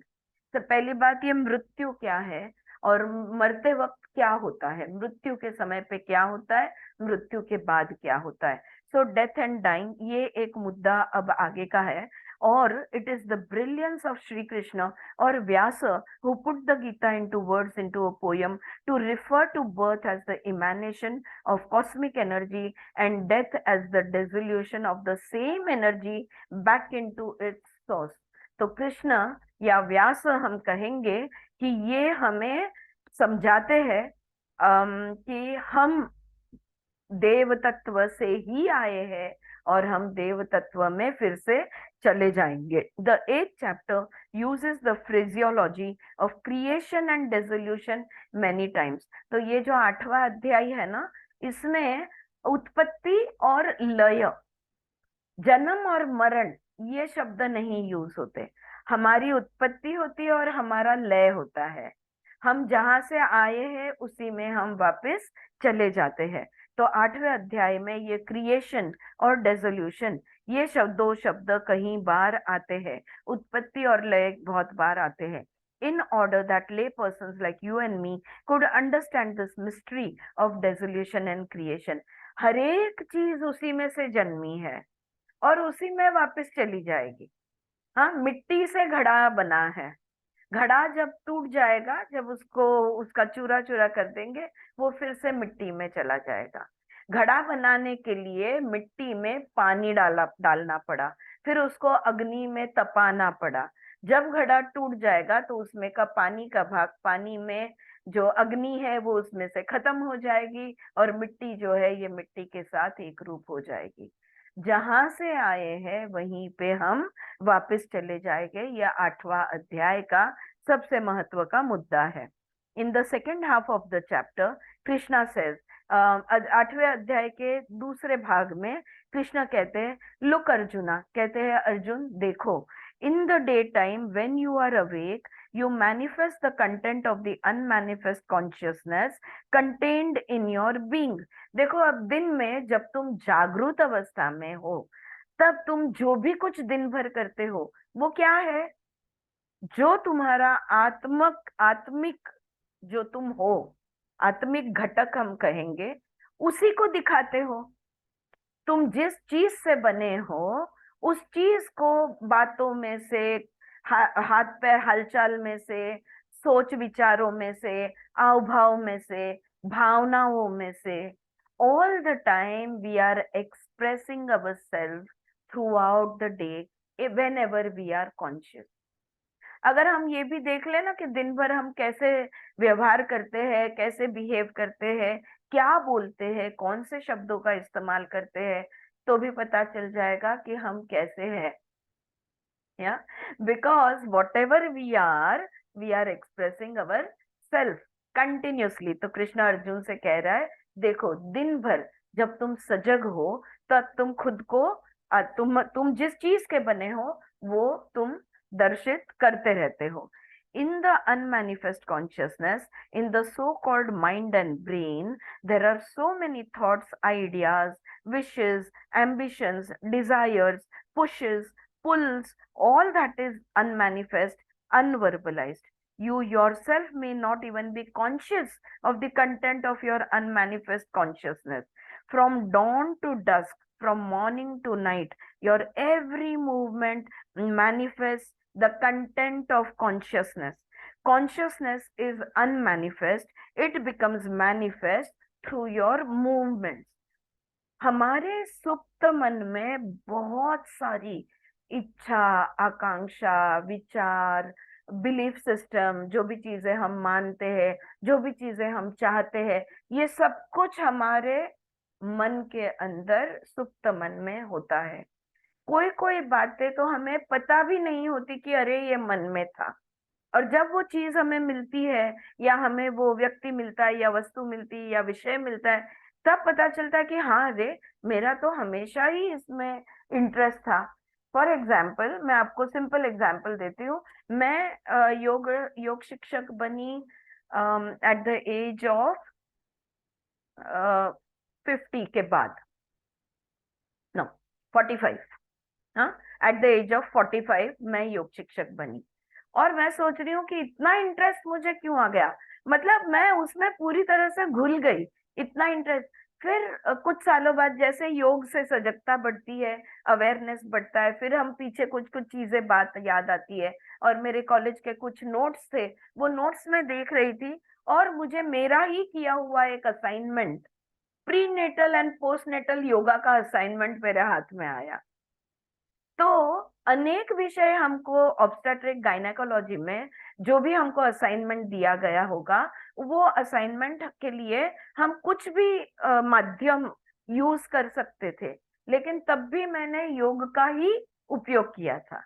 तो पहली बात, ये मृत्यु क्या है और मरते वक्त क्या होता है, मृत्यु के समय पे क्या होता है, मृत्यु के बाद क्या होता है। सो डेथ एंड डाइंग, ये एक मुद्दा अब आगे का है। और it is the brilliance of Shri Krishna और व्यास who put the Gita into words, into a poem, to refer to birth as the emanation of cosmic energy and death as the dissolution of the same energy back into its source. तो कृष्ण या व्यास हम कहेंगे कि ये हमें समझाते हैं कि हम देव तत्व से ही आए हैं और हम देव तत्व में फिर से चले जाएंगे। The 8th chapter uses the phraseology of creation and dissolution many times. तो ये जो 8वां अध्याय है ना, इसमें उत्पत्ति और लय, जन्म और मरण, ये शब्द नहीं यूज होते। हमारी उत्पत्ति होती है और हमारा लय होता है। हम जहां से आए हैं उसी में हम वापस चले जाते हैं। तो 8वें अध्याय में ये क्रिएशन और डेसोल्यूशन, ये दो शब्द कहीं बार आते हैं, उत्पत्ति और लय बहुत बार आते हैं। In order that lay persons like you and me could understand this mystery of dissolution and creation. हर एक चीज उसी में से जन्मी है और उसी में वापस चली जाएगी। हाँ, मिट्टी से घड़ा बना है, घड़ा जब टूट जाएगा, जब उसको उसका चूरा चूरा कर देंगे, वो फिर से मिट्टी में चला जाएगा। घड़ा बनाने के लिए मिट्टी में पानी डालना पड़ा, फिर उसको अग्नि में तपाना पड़ा। जब घड़ा टूट जाएगा तो उसमें का पानी का भाग, पानी में जो अग्नि है वो उसमें से खत्म हो जाएगी और मिट्टी जो है ये मिट्टी के साथ एक रूप हो जाएगी। जहां से आए हैं वहीं पे हम वापस चले जाएंगे। यह 8वां अध्याय का सबसे महत्व का मुद्दा है। In the second half of the chapter, Krishna says 8वें अध्याय के दूसरे भाग में कृष्ण कहते हैं, लुक अर्जुना, कहते हैं अर्जुन देखो, in the day time when you are awake you manifest the content of the unmanifest consciousness contained in your being. देखो अब दिन में जब तुम जागृत अवस्था में हो, तब तुम जो भी कुछ दिन भर करते हो वो क्या है? जो तुम्हारा आत्मिक जो तुम हो, आत्मिक घटक हम कहेंगे, उसी को दिखाते हो। तुम जिस चीज से बने हो उस चीज को बातों में से, हाथ पैर हलचल में से, सोच विचारों में से, हाव भाव में से, भावनाओं में से, all the time we are expressing our self throughout the day whenever we are conscious. अगर हम ये भी देख लेना कि दिन भर हम कैसे व्यवहार करते हैं, कैसे बिहेव करते हैं, क्या बोलते हैं, कौन से शब्दों का इस्तेमाल करते हैं, तो भी पता चल जाएगा कि हम कैसे हैं। Yeah, because whatever we are expressing our self continuously। तो कृष्ण अर्जुन से कह रहा है, देखो दिन भर जब तुम सजग हो तब तुम खुद को तुम जिस चीज के बने हो वो तुम दर्शित करते रहते हो। In the unmanifest consciousness, in the so-called mind and brain, there are so many thoughts, ideas, wishes, ambitions, desires, pushes, pulls, all that is unmanifest, unverbalized. You yourself may not even be conscious of the content of your unmanifest consciousness. From dawn to dusk, from morning to night, your every movement manifests the content of consciousness. Consciousness is unmanifest, it becomes manifest through your movements. हमारे सुप्त मन में बहुत सारी इच्छा, आकांक्षा, विचार, belief system, जो भी चीजें हम मानते हैं, जो भी चीजें हम चाहते हैं, ये सब कुछ हमारे मन के अंदर सुप्त मन में होता है। कोई कोई बातें तो हमें पता भी नहीं होती कि अरे ये मन में था, और जब वो चीज हमें मिलती है या हमें वो व्यक्ति मिलता है या वस्तु मिलती है या विषय मिलता है, तब पता चलता है कि हाँ रे, मेरा तो हमेशा ही इसमें इंटरेस्ट था। फॉर एग्जाम्पल, मैं आपको सिंपल एग्जाम्पल देती हूँ। मैं योग शिक्षक बनी एट द एज ऑफ 50 के बाद, नो 45, हाँ, एट द एज ऑफ 45 मैं योग शिक्षक बनी। और मैं सोच रही हूँ कि इतना इंटरेस्ट मुझे क्यों आ गया, मतलब मैं उसमें पूरी तरह से घुल गई, इतना इंटरेस्ट। फिर कुछ सालों बाद जैसे योग से सजगता बढ़ती है, अवेयरनेस बढ़ता है, फिर हम पीछे कुछ कुछ चीजें बात याद आती है, और मेरे कॉलेज के कुछ नोट्स थे, वो नोट्स में देख रही थी, और मुझे मेरा ही किया हुआ एक assignment, prenatal and postnatal yoga का असाइनमेंट मेरे हाथ में आया। तो अनेक विषय हमको ऑब्स्टेट्रिक गायनेकोलॉजी में जो भी हमको असाइनमेंट दिया गया होगा, वो असाइनमेंट के लिए हम कुछ भी माध्यम यूज कर सकते थे, लेकिन तब भी मैंने योग का ही उपयोग किया था।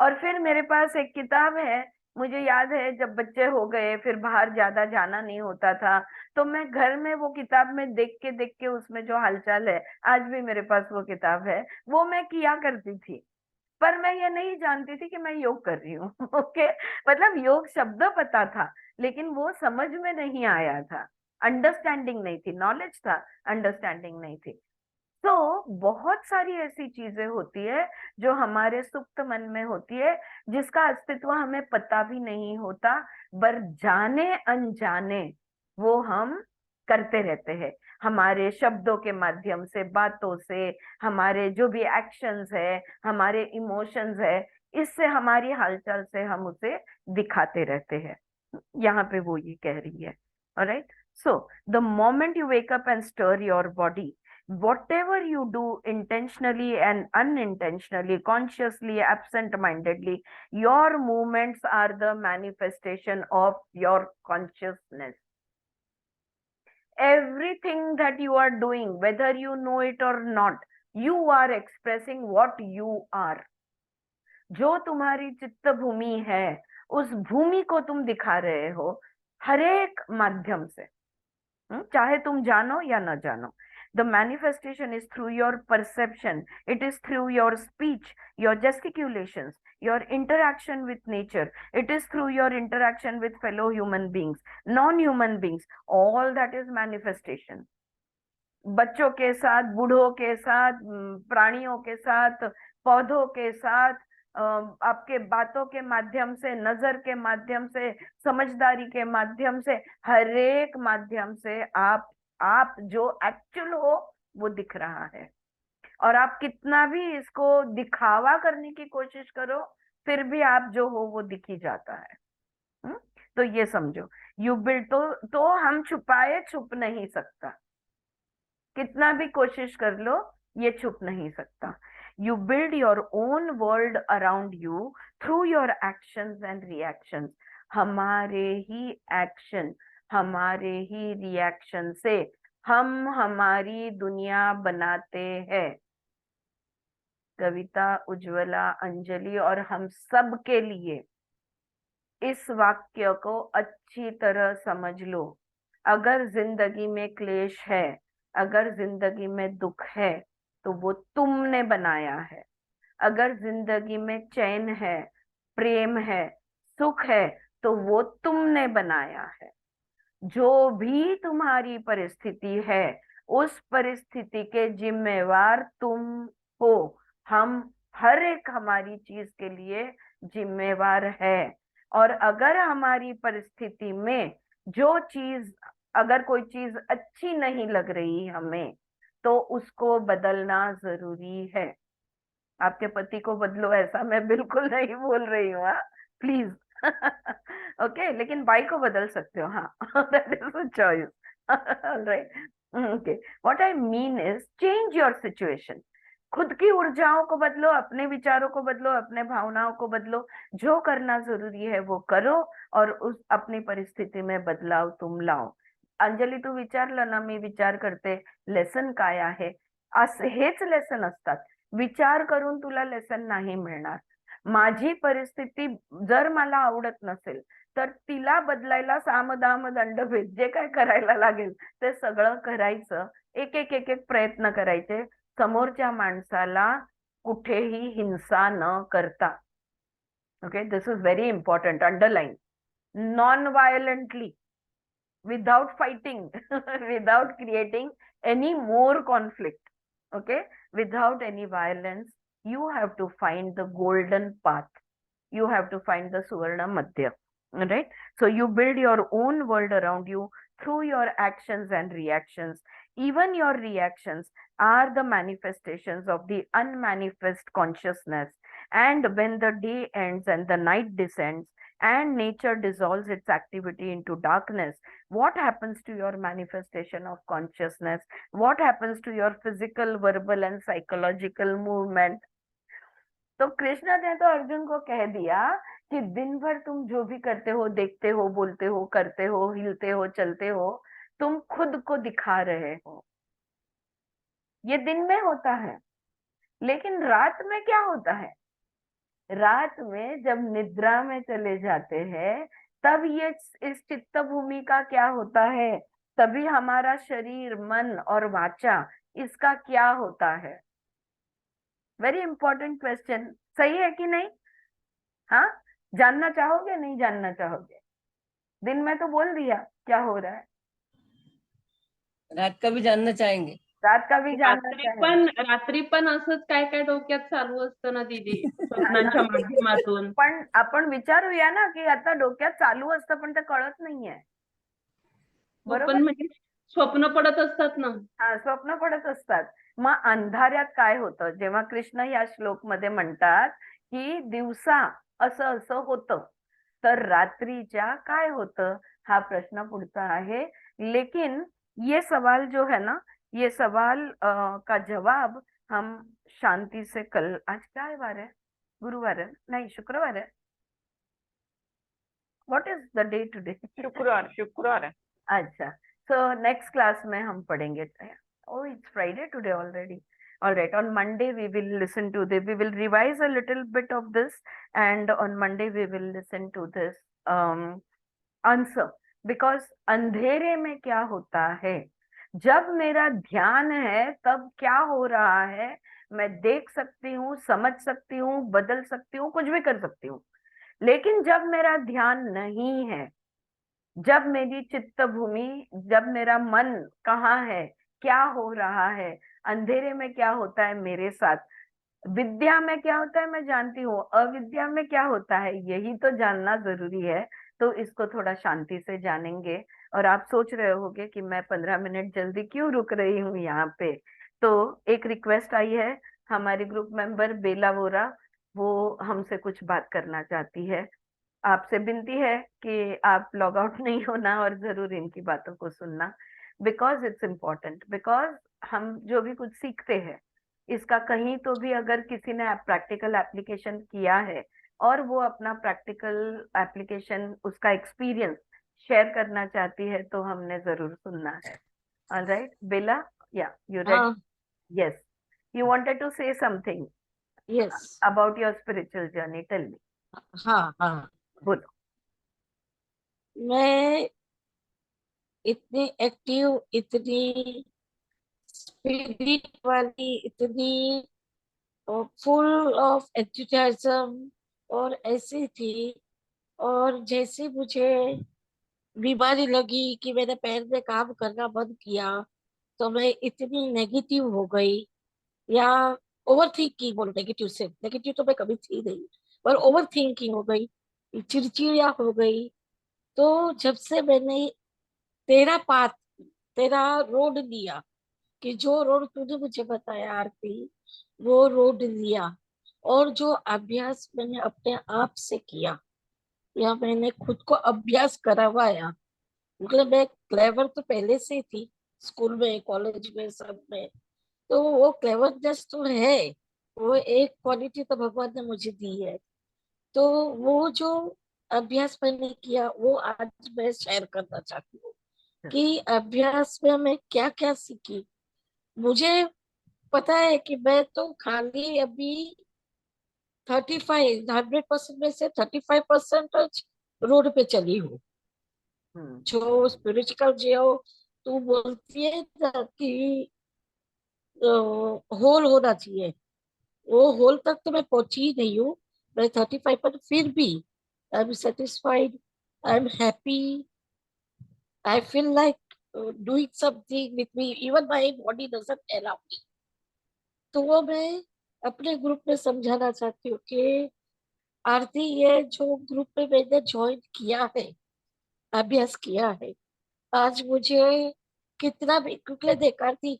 और फिर मेरे पास एक किताब है, मुझे याद है जब बच्चे हो गए, फिर बाहर ज्यादा जाना नहीं होता था, तो मैं घर में वो किताब में देख के उसमें जो हालचाल है, आज भी मेरे पास वो किताब है, वो मैं किया करती थी। पर मैं ये नहीं जानती थी कि मैं योग कर रही हूँ। ओके, मतलब योग शब्द पता था, लेकिन वो समझ में नहीं आया था, अंडरस्टैंडिंग नहीं थी, नॉलेज था, अंडरस्टैंडिंग नहीं थी। तो बहुत सारी ऐसी चीजें होती है जो हमारे सुप्त मन में होती है, जिसका अस्तित्व हमें पता भी नहीं होता, पर जाने अनजाने वो हम करते रहते हैं, हमारे शब्दों के माध्यम से, बातों से, हमारे जो भी एक्शंस है, हमारे इमोशंस है, इससे, हमारी हालचाल से हम उसे दिखाते रहते हैं। यहाँ पे वो ये कह रही है। Alright, so the moment you wake up and stir your body, whatever you do intentionally and unintentionally, consciously, absent-mindedly, your movements are the manifestation of your consciousness. Everything that you are doing, whether you know it or not, you are expressing what you are. जो तुम्हारी चित्त भूमि है, उस भूमि को तुम दिखा रहे हो हर एक माध्यम से। चाहे तुम जानो या न जानो. The manifestation is through your perception. It is through your speech, your gesticulations, your interaction with nature. It is through your interaction with fellow human beings, non-human beings. All that is manifestation. बच्चों के साथ, बूढ़ों के साथ, प्राणियों के साथ, पौधों के साथ, आपके बातों के माध्यम से, नजर के माध्यम से, समझदारी के माध्यम से, हर एक माध्यम से आप जो एक्चुअल हो वो दिख रहा है. और आप कितना भी इसको दिखावा करने की कोशिश करो, फिर भी आप जो हो वो दिख ही जाता है. तो ये समझो, यू बिल्ड तो हम छुपाए छुप नहीं सकता. कितना भी कोशिश कर लो, ये छुप नहीं सकता. You build your own world around you through your actions and reactions. हमारे ही एक्शन, हमारे ही रिएक्शन से हम हमारी दुनिया बनाते हैं. कविता, उज्ज्वला, अंजलि और हम सब के लिए इस वाक्य को अच्छी तरह समझ लो. अगर जिंदगी में क्लेश है, अगर जिंदगी में दुख है, तो वो तुमने बनाया है. अगर जिंदगी में चैन है, प्रेम है, सुख है, तो वो तुमने बनाया है. जो भी तुम्हारी परिस्थिति है, उस परिस्थिति के जिम्मेवार तुम हो. हम हर एक हमारी चीज के लिए जिम्मेवार है. और अगर हमारी परिस्थिति में अगर कोई चीज अच्छी नहीं लग रही हमें, तो उसको बदलना जरूरी है. आपके पति को बदलो, ऐसा मैं बिल्कुल नहीं बोल रही हूँ, प्लीज. ओके, लेकिन बाई को बदल सकते हो. हाँ, that is a choice. Alright. Okay, what I mean is change your situation. खुद की ऊर्जाओं को बदलो, अपने विचारों को बदलो, अपने भावनाओं को बदलो. जो करना जरूरी है वो करो और उस अपनी परिस्थिती में बदलाव तुम लाओ. अंजली, तू विचारलं ना, मी विचार करते लेसन काय आहे. हेच लेसन असतात. विचार करून तुला लेसन नाही मिळणार. माझी परिस्थिती जर मला आवडत नसेल, तर तिला बदलायला साम दाम दंडभेद जे काय करायला लागेल ते सगळं करायचं. एक एक एक एक प्रयत्न करायचे, समोरच्या माणसाला कुठेही हिंसा न करता. Okay, this is very important. Underline. Non violently, without fighting, without creating any more conflict. Okay, without any violence, you have to find the golden path. You have to find the suvarna madhya. Right? So you build your own world around you through your actions and reactions. Even your reactions are the manifestations of the unmanifest consciousness. And when the day ends and the night descends and nature dissolves its activity into darkness, what happens to your manifestation of consciousness? What happens to your physical, verbal and psychological movement? तो कृष्ण ने तो अर्जुन को कह दिया कि दिन भर तुम जो भी करते हो, देखते हो, बोलते हो, करते हो, हिलते हो, चलते हो, तुम खुद को दिखा रहे हो. ये दिन में होता है. लेकिन रात में क्या होता है? रात में जब निद्रा में चले जाते हैं, तब ये इस चित्त भूमि का क्या होता है? तभी हमारा शरीर, मन और वाचा, इसका क्या होता है? Very important question. सही है कि नहीं? हाँ, जानना चाहोगे, नहीं जानना चाहोगे? दिन में तो बोल दिया क्या हो रहा है. रात का भी जानना चाहेंगे. रात का भी जानना चाहेंगे. रात्री पण असंच काय काय डोक्यात चालू असतं ना दीदी, स्वप्नांच्या माध्यमातून. पण आपण विचारूया ना, की आता डोक्यात चालू असतं पण ते कळत नाहीये. बरोबर, म्हणजे स्वप्न पडत असतात ना. हा, स्वप्न पडत असतात. मग अंधाऱ्यात काय होतं? जेव्हा कृष्ण या श्लोक मध्ये म्हणतात की दिवसा असं असं होतं, तर रात्रीच्या काय होतं, हा प्रश्न पुढचा आहे. लेकिन ये सवाल जो है ना, ये सवाल का जवाब हम शांति से कल, आज क्या है वार है? गुरुवार है? नहीं, शुक्रवार है. What is the day today? शुक्रवार है. अच्छा, so next class में हम पढ़ेंगे. Oh, it's Friday today already. All right, on Monday we will we will revise a little bit of this, and on Monday we will listen to this answer because अंधेरे में क्या होता है, जब मेरा ध्यान है तब क्या हो रहा है मैं देख सकती हूँ, समझ सकती हूँ, बदल सकती हूँ, कुछ भी कर सकती हूँ। लेकिन जब मेरा ध्यान नहीं है, जब मेरी चित्त भूमि, जब मेरा मन कहाँ है, क्या हो रहा है, अंधेरे में क्या होता है मेरे साथ, विद्या में क्या होता है मैं जानती हूँ, अविद्या में क्या होता है यही तो जानना जरूरी है। तो इसको थोड़ा शांति से जानेंगे। और आप सोच रहे होगे कि मैं 15 मिनट जल्दी क्यों रुक रही हूँ यहाँ पे। तो एक रिक्वेस्ट आई है, हमारी ग्रुप मेंबर बेला वोरा, वो हमसे कुछ बात करना चाहती है। आपसे विनती है कि आप लॉग आउट नहीं होना और जरूर इनकी बातों को सुनना, बिकॉज इट्स इम्पोर्टेंट। बिकॉज हम जो भी कुछ सीखते हैं इसका कहीं तो भी अगर किसी ने प्रैक्टिकल एप्लीकेशन किया है और वो अपना प्रैक्टिकल एप्लीकेशन, उसका एक्सपीरियंस शेयर करना चाहती है तो हमने जरूर सुनना है। Alright Bela, are you ready? हाँ yes, you wanted to say something yes about your spiritual journey, tell me. हाँ हाँ बोलो। मैं इतनी एक्टिव, इतनी स्पिरिट वाली, इतनी फुल ऑफ एंथुसियाज्म और ऐसी थी। और जैसे मुझे बीमारी लगी कि मैंने पैर में काम करना बंद किया, तो मैं इतनी नेगेटिव हो गई, या ओवर थिंकिंग बोलो, नेगेटिव से नेगेटिव तो मैं कभी थी नहीं, पर ओवर थिंकिंग हो गई, चिड़चिड़िया हो गई। तो जब से मैंने तेरा पाथ, तेरा रोड लिया, कि जो रोड तूने मुझे बताया आरती, वो रोड लिया, और जो अभ्यास मैंने अपने आप से किया, या मैंने खुद को अभ्यास करवाया, मतलब मैं क्लेवर तो पहले से ही थी, स्कूल में, कॉलेज में, सब में। तो वो क्लेवरनेस तो है, वो एक क्वालिटी तो भगवान ने मुझे दी है। तो वो जो अभ्यास मैंने किया वो आज मैं शेयर करना चाहती हूँ, कि अभ्यास में मैं क्या क्या सीखी। मुझे पता है कि मैं तो खाली अभी 100% में से 35% रोड पे चली हूँ। जो स्पिरिचुअल जो तू बोलती है ना कि होल होना चाहिए, वो होल तक तो मैं पहुंची ही नहीं हूँ। मैं 35 पर फिर भी I am satisfied, I am happy, I feel like doing something with me, even my body doesn't allow me. तो वो मैं अपने ग्रुप में समझाना चाहती हूँ कि आरती, ये जो ग्रुप में मैंने ज्वाइन किया है, अभ्यास किया है, आज मुझे कितना भी, क्योंकि देख आरती,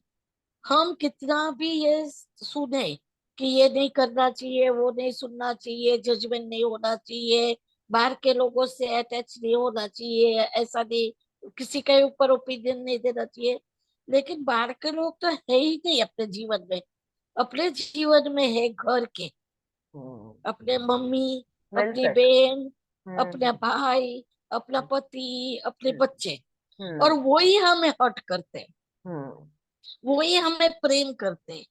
हम कितना भी ये सुने कि ये नहीं करना चाहिए, वो नहीं सुनना चाहिए, जजमेंट नहीं होना चाहिए, बाहर के लोगों से अटैच नहीं होना चाहिए, ऐसा नहीं, किसी के ऊपर ओपिनियन नहीं देना चाहिए, लेकिन बाहर के लोग तो है ही नहीं अपने जीवन में। अपने जीवन में है घर के, अपने मम्मी, वेल अपनी सेड। बहन, अपना भाई, अपना पति, अपने बच्चे, और वही हमें हर्ट करते हैं, वही हमें प्रेम करते हैं,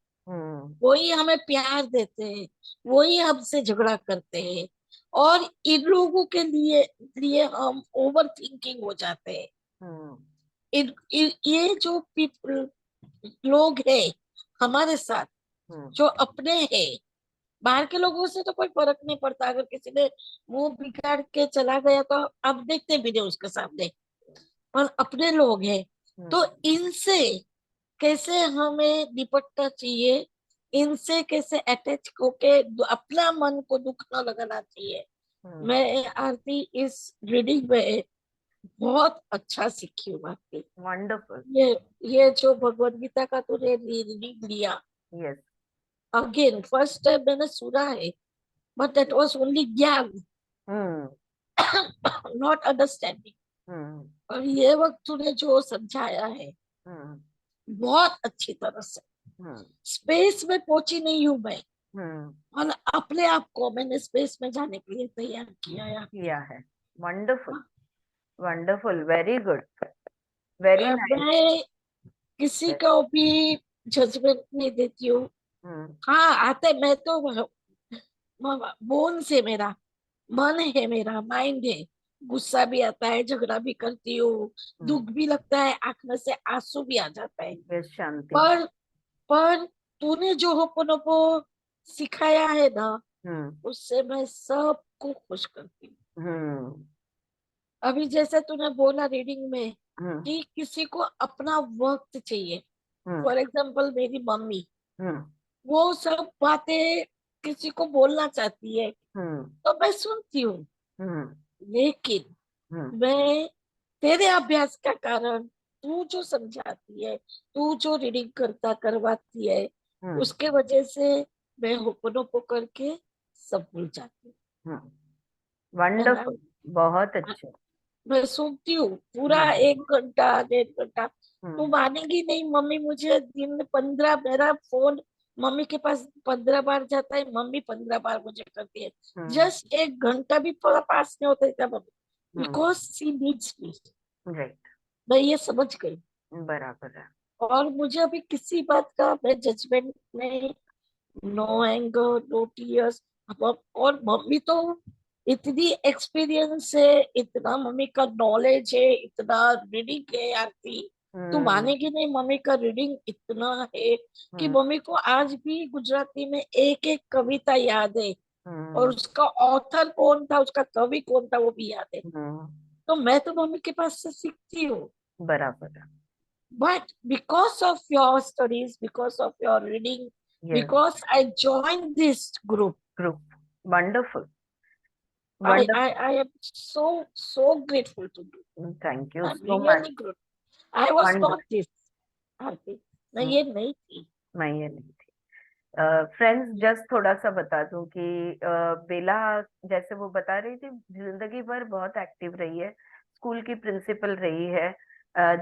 वही हमें प्यार देते हैं, वही हमसे झगड़ा करते हैं, और इन लोगों के लिए हम ओवर थिंकिंग हो जाते हैं। ये जो पीपल लोग हैं हमारे साथ, जो अपने हैं, बाहर के लोगों से तो कोई फर्क नहीं पड़ता, अगर किसी ने मुंह बिगाड़ के चला गया तो आप देखते भी नहीं उसके सामने, पर अपने लोग हैं, तो इनसे कैसे हमें निपटना चाहिए, इनसे कैसे अटैच होके अपना मन को दुख न लगाना चाहिए। मैं आरती इस रीडिंग में बहुत अच्छा सीखी हूँ आरती। वंडरफुल। ये जो भगवत गीता का तूने रीडिंग लिया, यस। अगेन फर्स्ट टाइम मैंने सुना है, बट दैट वाज ओनली ज्ञान, नॉट अंडरस्टैंडिंग। और ये वक्त तूने जो समझाया है बहुत अच्छी तरह से, स्पेस में पहुंची नहीं हूँ मैं, और अपने आप को मैंने स्पेस में जाने के लिए तैयार किया है। Wonderful, wonderful, very good, very nice. मैं किसी को भी जजमेंट नहीं देती हूँ। हाँ आते, मैं तो बोन से, मेरा मन है, मेरा माइंड है, गुस्सा भी आता है, झगड़ा भी करती हूँ, दुख भी लगता है, आंख में से आंसू भी आ जाता है। ये शांति। पर तूने जो होपोनोपो सिखाया है ना, उससे मैं सबको खुश करती हूँ। अभी जैसे तूने बोला रीडिंग में कि किसी को अपना वक्त चाहिए। फॉर एग्जाम्पल मेरी मम्मी, वो सब बातें किसी को बोलना चाहती है तो मैं सुनती हूँ, लेकिन मैं तेरे अभ्यास का कारण, तू जो समझाती है, तू जो रीडिंग करवाती है, उसके वजह से मैं होपोनोपो करके सब भूल जाती हूँ। वंडरफुल, बहुत अच्छा। मैं सुनती हूँ पूरा 1 घंटा 1.5 घंटा। तू मानेगी नहीं, मम्मी मुझे दिन 15 मेरा फोन मम्मी के पास 15 बार जाता है, मम्मी 15 बार मुझे करती है। जस्ट 1 घंटा भी थोड़ा पास नहीं होता है मम्मी, because she needs me. Right, मैं ये समझ गई। बराबर है। और मुझे अभी किसी बात का मैं जजमेंट नहीं, नो एंगर, नो टीयर्स। और मम्मी तो इतनी एक्सपीरियंस है, इतना मम्मी का नॉलेज है, इतना रीडिंग है आरती, तू मानेगी नहीं, मम्मी का रीडिंग इतना है कि मम्मी को आज भी गुजराती में एक एक कविता याद है, और उसका ऑथर कौन था, उसका कवि कौन था, वो भी याद है। तो मैं तो मम्मी के पास से सीखती हूँ। बराबर है। But because of your studies, because of your reading, because I joined this group, wonderful, I am so grateful to you. Thank you I'm so much. really good. I was Wonderful. not this. आरती, मैं ये नहीं थी। मैं ये नहीं थी। Friends, just थोड़ा सा बता दूं कि बेला, जैसे वो बता रही थी, जिंदगी भर बहुत एक्टिव रही है, स्कूल की प्रिंसिपल रही है,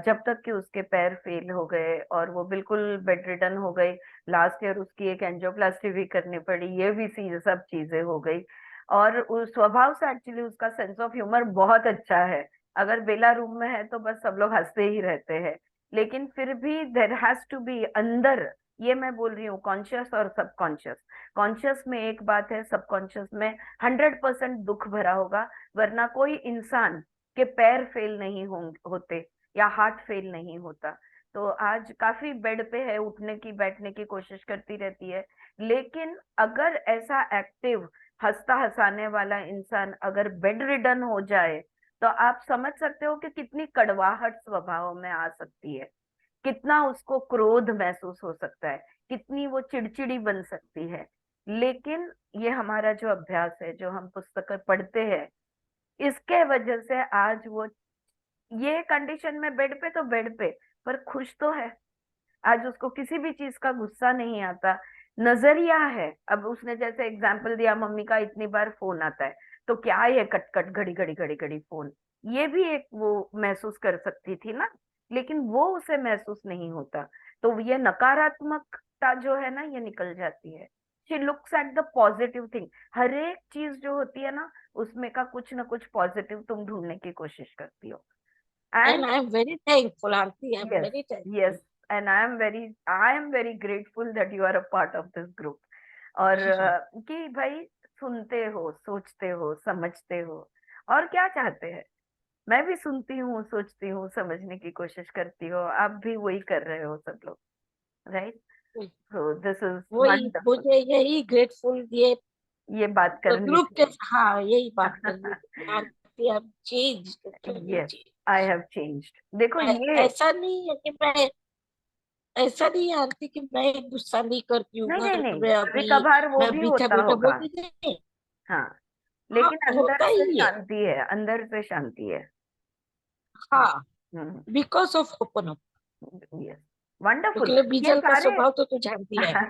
जब तक कि उसके पैर फेल हो गए और वो बिल्कुल बेड रिडन हो गई। लास्ट ईयर उसकी एक एंजियोप्लास्टी भी करनी पड़ी, ये भी सब चीजें हो गई। और उस स्वभाव से एक्चुअली उसका सेंस ऑफ ह्यूमर बहुत अच्छा है। अगर बेला रूम में है तो बस सब लोग हंसते ही रहते हैं, लेकिन फिर भी देयर हैज टू बी अंदर, ये मैं बोल रही हूँ, कॉन्शियस और सबकॉन्शियस। कॉन्शियस में एक बात है, सबकॉन्शियस में 100% दुख भरा होगा, वरना कोई इंसान के पैर फेल नहीं होते या हार्ट फेल नहीं होता। तो आज काफी बेड पे है, उठने की बैठने की कोशिश करती रहती है, लेकिन अगर ऐसा एक्टिव हंसता हंसाने वाला इंसान अगर बेड रिडन हो जाए, तो आप समझ सकते हो कि कितनी कड़वाहट स्वभाव में आ सकती है, कितना उसको क्रोध महसूस हो सकता है, कितनी वो चिड़चिड़ी बन सकती है। लेकिन ये हमारा जो अभ्यास है, जो हम पुस्तकें पढ़ते हैं, इसके वजह से आज वो ये कंडीशन में बेड पे तो बेड पे, पर खुश तो है। आज उसको किसी भी चीज का गुस्सा नहीं आता, नजरिया है। अब उसने जैसे एग्जाम्पल दिया, मम्मी का इतनी बार फोन आता है, तो क्या ये कट कट घड़ी घड़ी घड़ी घड़ी फोन, ये भी एक वो महसूस कर सकती थी ना, लेकिन वो उसे महसूस नहीं होता। तो ये नकारात्मकता जो है ना, ये निकल जाती है। She looks at the positive thing. हर एक चीज जो होती है ना, उसमें का कुछ ना कुछ पॉजिटिव तुम ढूंढने की कोशिश करती हो। And I am very thankful, Aarti. I am Yes, very thankful. yes, and I am very grateful that you are a part of this group. और कि भाई सुनते हो, सोचते हो, समझते हो, और क्या चाहते हैं। मैं भी सुनती हूँ, सोचती हूँ, समझने की कोशिश करती हो, आप भी वही कर रहे हो सब लोग, राइट? सो दिस इज वही वंडरफुल। मुझे यही ग्रेटफुल, ये बात करनी ग्रुप थी। के, हाँ यही बात करनी थी। Aarti, I changed. Yes, I have changed. देखो ये ऐसा नहीं है कि मैं, ऐसा नहीं है आरती कि मैं गुस्सा नहीं करती हूँ नहीं नहीं घर नहीं, में, कभी अभी कभार वो मैं भी मीठा होता मीठा होगा। बोलती नहीं। हाँ, हाँ, लेकिन अंदर होता से ही है। शांति है, अंदर से शांति है। हाँ, because of open up. Yes, wonderful. क्योंकि ये बीजल का सारे स्वभाव तो तू जानती है।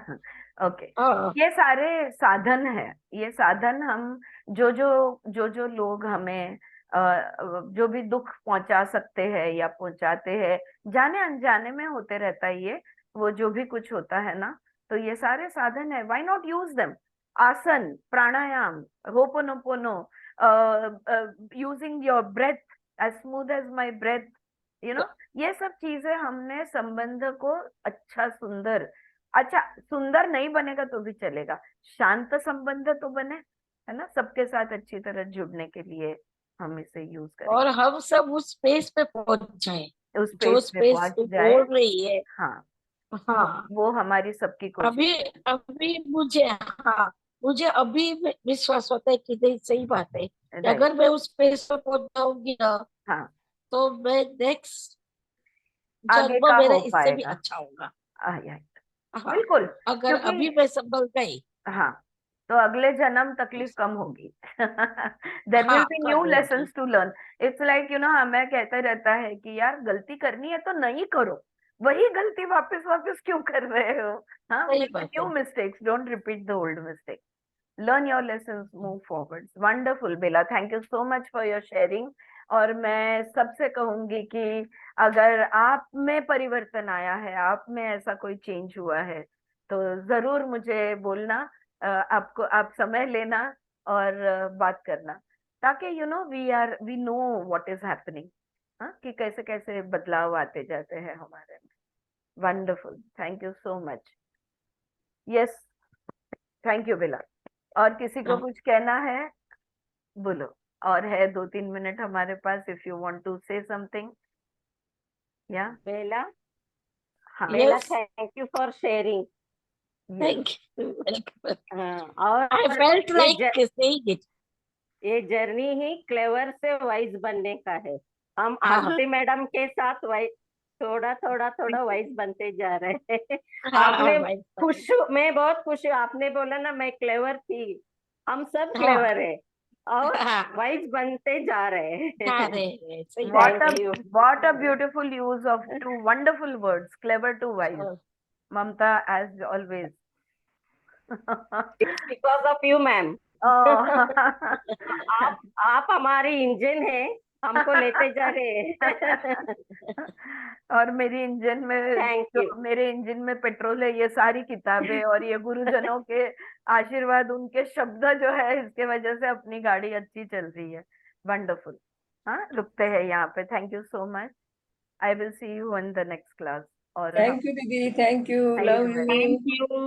ओके, हाँ, ये सारे साधन है, ये साधन हम जो लोग हमें जो भी दुख पहुंचा सकते हैं या पहुंचाते हैं, जाने अनजाने में होते रहता है ये, वो जो भी कुछ होता है ना, तो ये सारे साधन है। Why not use them? Asana, pranayama, hooponopono, using your breath as smooth as my breath, you know, ये सब चीजें हमने संबंध को अच्छा, सुंदर, अच्छा सुंदर नहीं बनेगा तो भी चलेगा, शांत संबंध तो बने, है ना, सबके साथ अच्छी तरह जुड़ने के लिए। हम इसे यूज और करेंगे, हम सब उस स्पेस पे पहुंच जाए उस जो स्पेस पे स्पेस पहुंच जाए। बोल रही है। हाँ, हाँ, वो हमारी सबकी कोशिश अभी है। अभी मुझे, हाँ, मुझे अभी विश्वास होता है कि नहीं, सही बात है कि राइट। अगर मैं उस स्पेस पे पहुंच जाऊंगी ना, हाँ, तो मैं नेक्स्ट आगे जन्म का मेरा हो इससे भी पाएगा। अच्छा होगा। right. हाँ, बिल्कुल, अगर अभी क्योंकि मैं संभल गई। हाँ, तो अगले जन्म तकलीफ कम होगी। देर विल हाँ, बी कम न्यू होगी। Lessons to learn. It's like हमें कहते रहता है कि यार गलती करनी है तो नहीं करो, वही गलती वापस वापस क्यों कर रहे हो? हाँ, सही मेक बात न्यू है। Mistakes, don't repeat the old mistake, learn your lessons, move forward. Wonderful, Bella, thank you so much for your sharing. और मैं सबसे कहूंगी कि अगर आप में परिवर्तन आया है, आप में ऐसा कोई चेंज हुआ है, तो जरूर मुझे बोलना, आपको आप समय लेना और बात करना, ताकि we know what is happening, हाँ, कि कैसे कैसे बदलाव आते जाते हैं हमारे में। Wonderful, thank you so much. Yes, thank you Bela. और किसी को हाँ, कुछ कहना है? बोलो, और है 2-3 मिनट हमारे पास, if you want to say something. या बेला, हाँ, Bela, yes, thank you for sharing. Thank you. और आई फेल्ट ये लाइक सेइंग इट। ये जर्नी ही क्लेवर से वाइज बनने का है। हम हाँ, आरती मैडम के साथ वाइज थोड़ा थोड़ा थोड़ा वाइज बनते जा रहे हैं। हाँ, आपने भाई, मैं बहुत खुश हूँ, आपने बोला ना मैं क्लेवर थी, हम सब हाँ, क्लेवर है और हाँ, वाइज बनते जा रहे जा हैं। रहे हैं, सही what बात a है। what a beautiful use of two wonderful words, clever to wise. Mamta, as always. It's because of you ma'am. Oh. आप हमारी इंजन है, हमको लेते जा रहे हैं। और मेरी इंजन में, थैंक जो यू। मेरे इंजन में पेट्रोल है, ये सारी किताबें और ये गुरुजनों के आशीर्वाद, उनके शब्द जो है, इसके वजह से अपनी गाड़ी अच्छी चल रही है। वंडरफुल। हाँ, रुकते हैं यहाँ पे। Thank you so much. I will see you in the next class. और थैंक यू दीदी, thank you, thank love you. You. Thank you.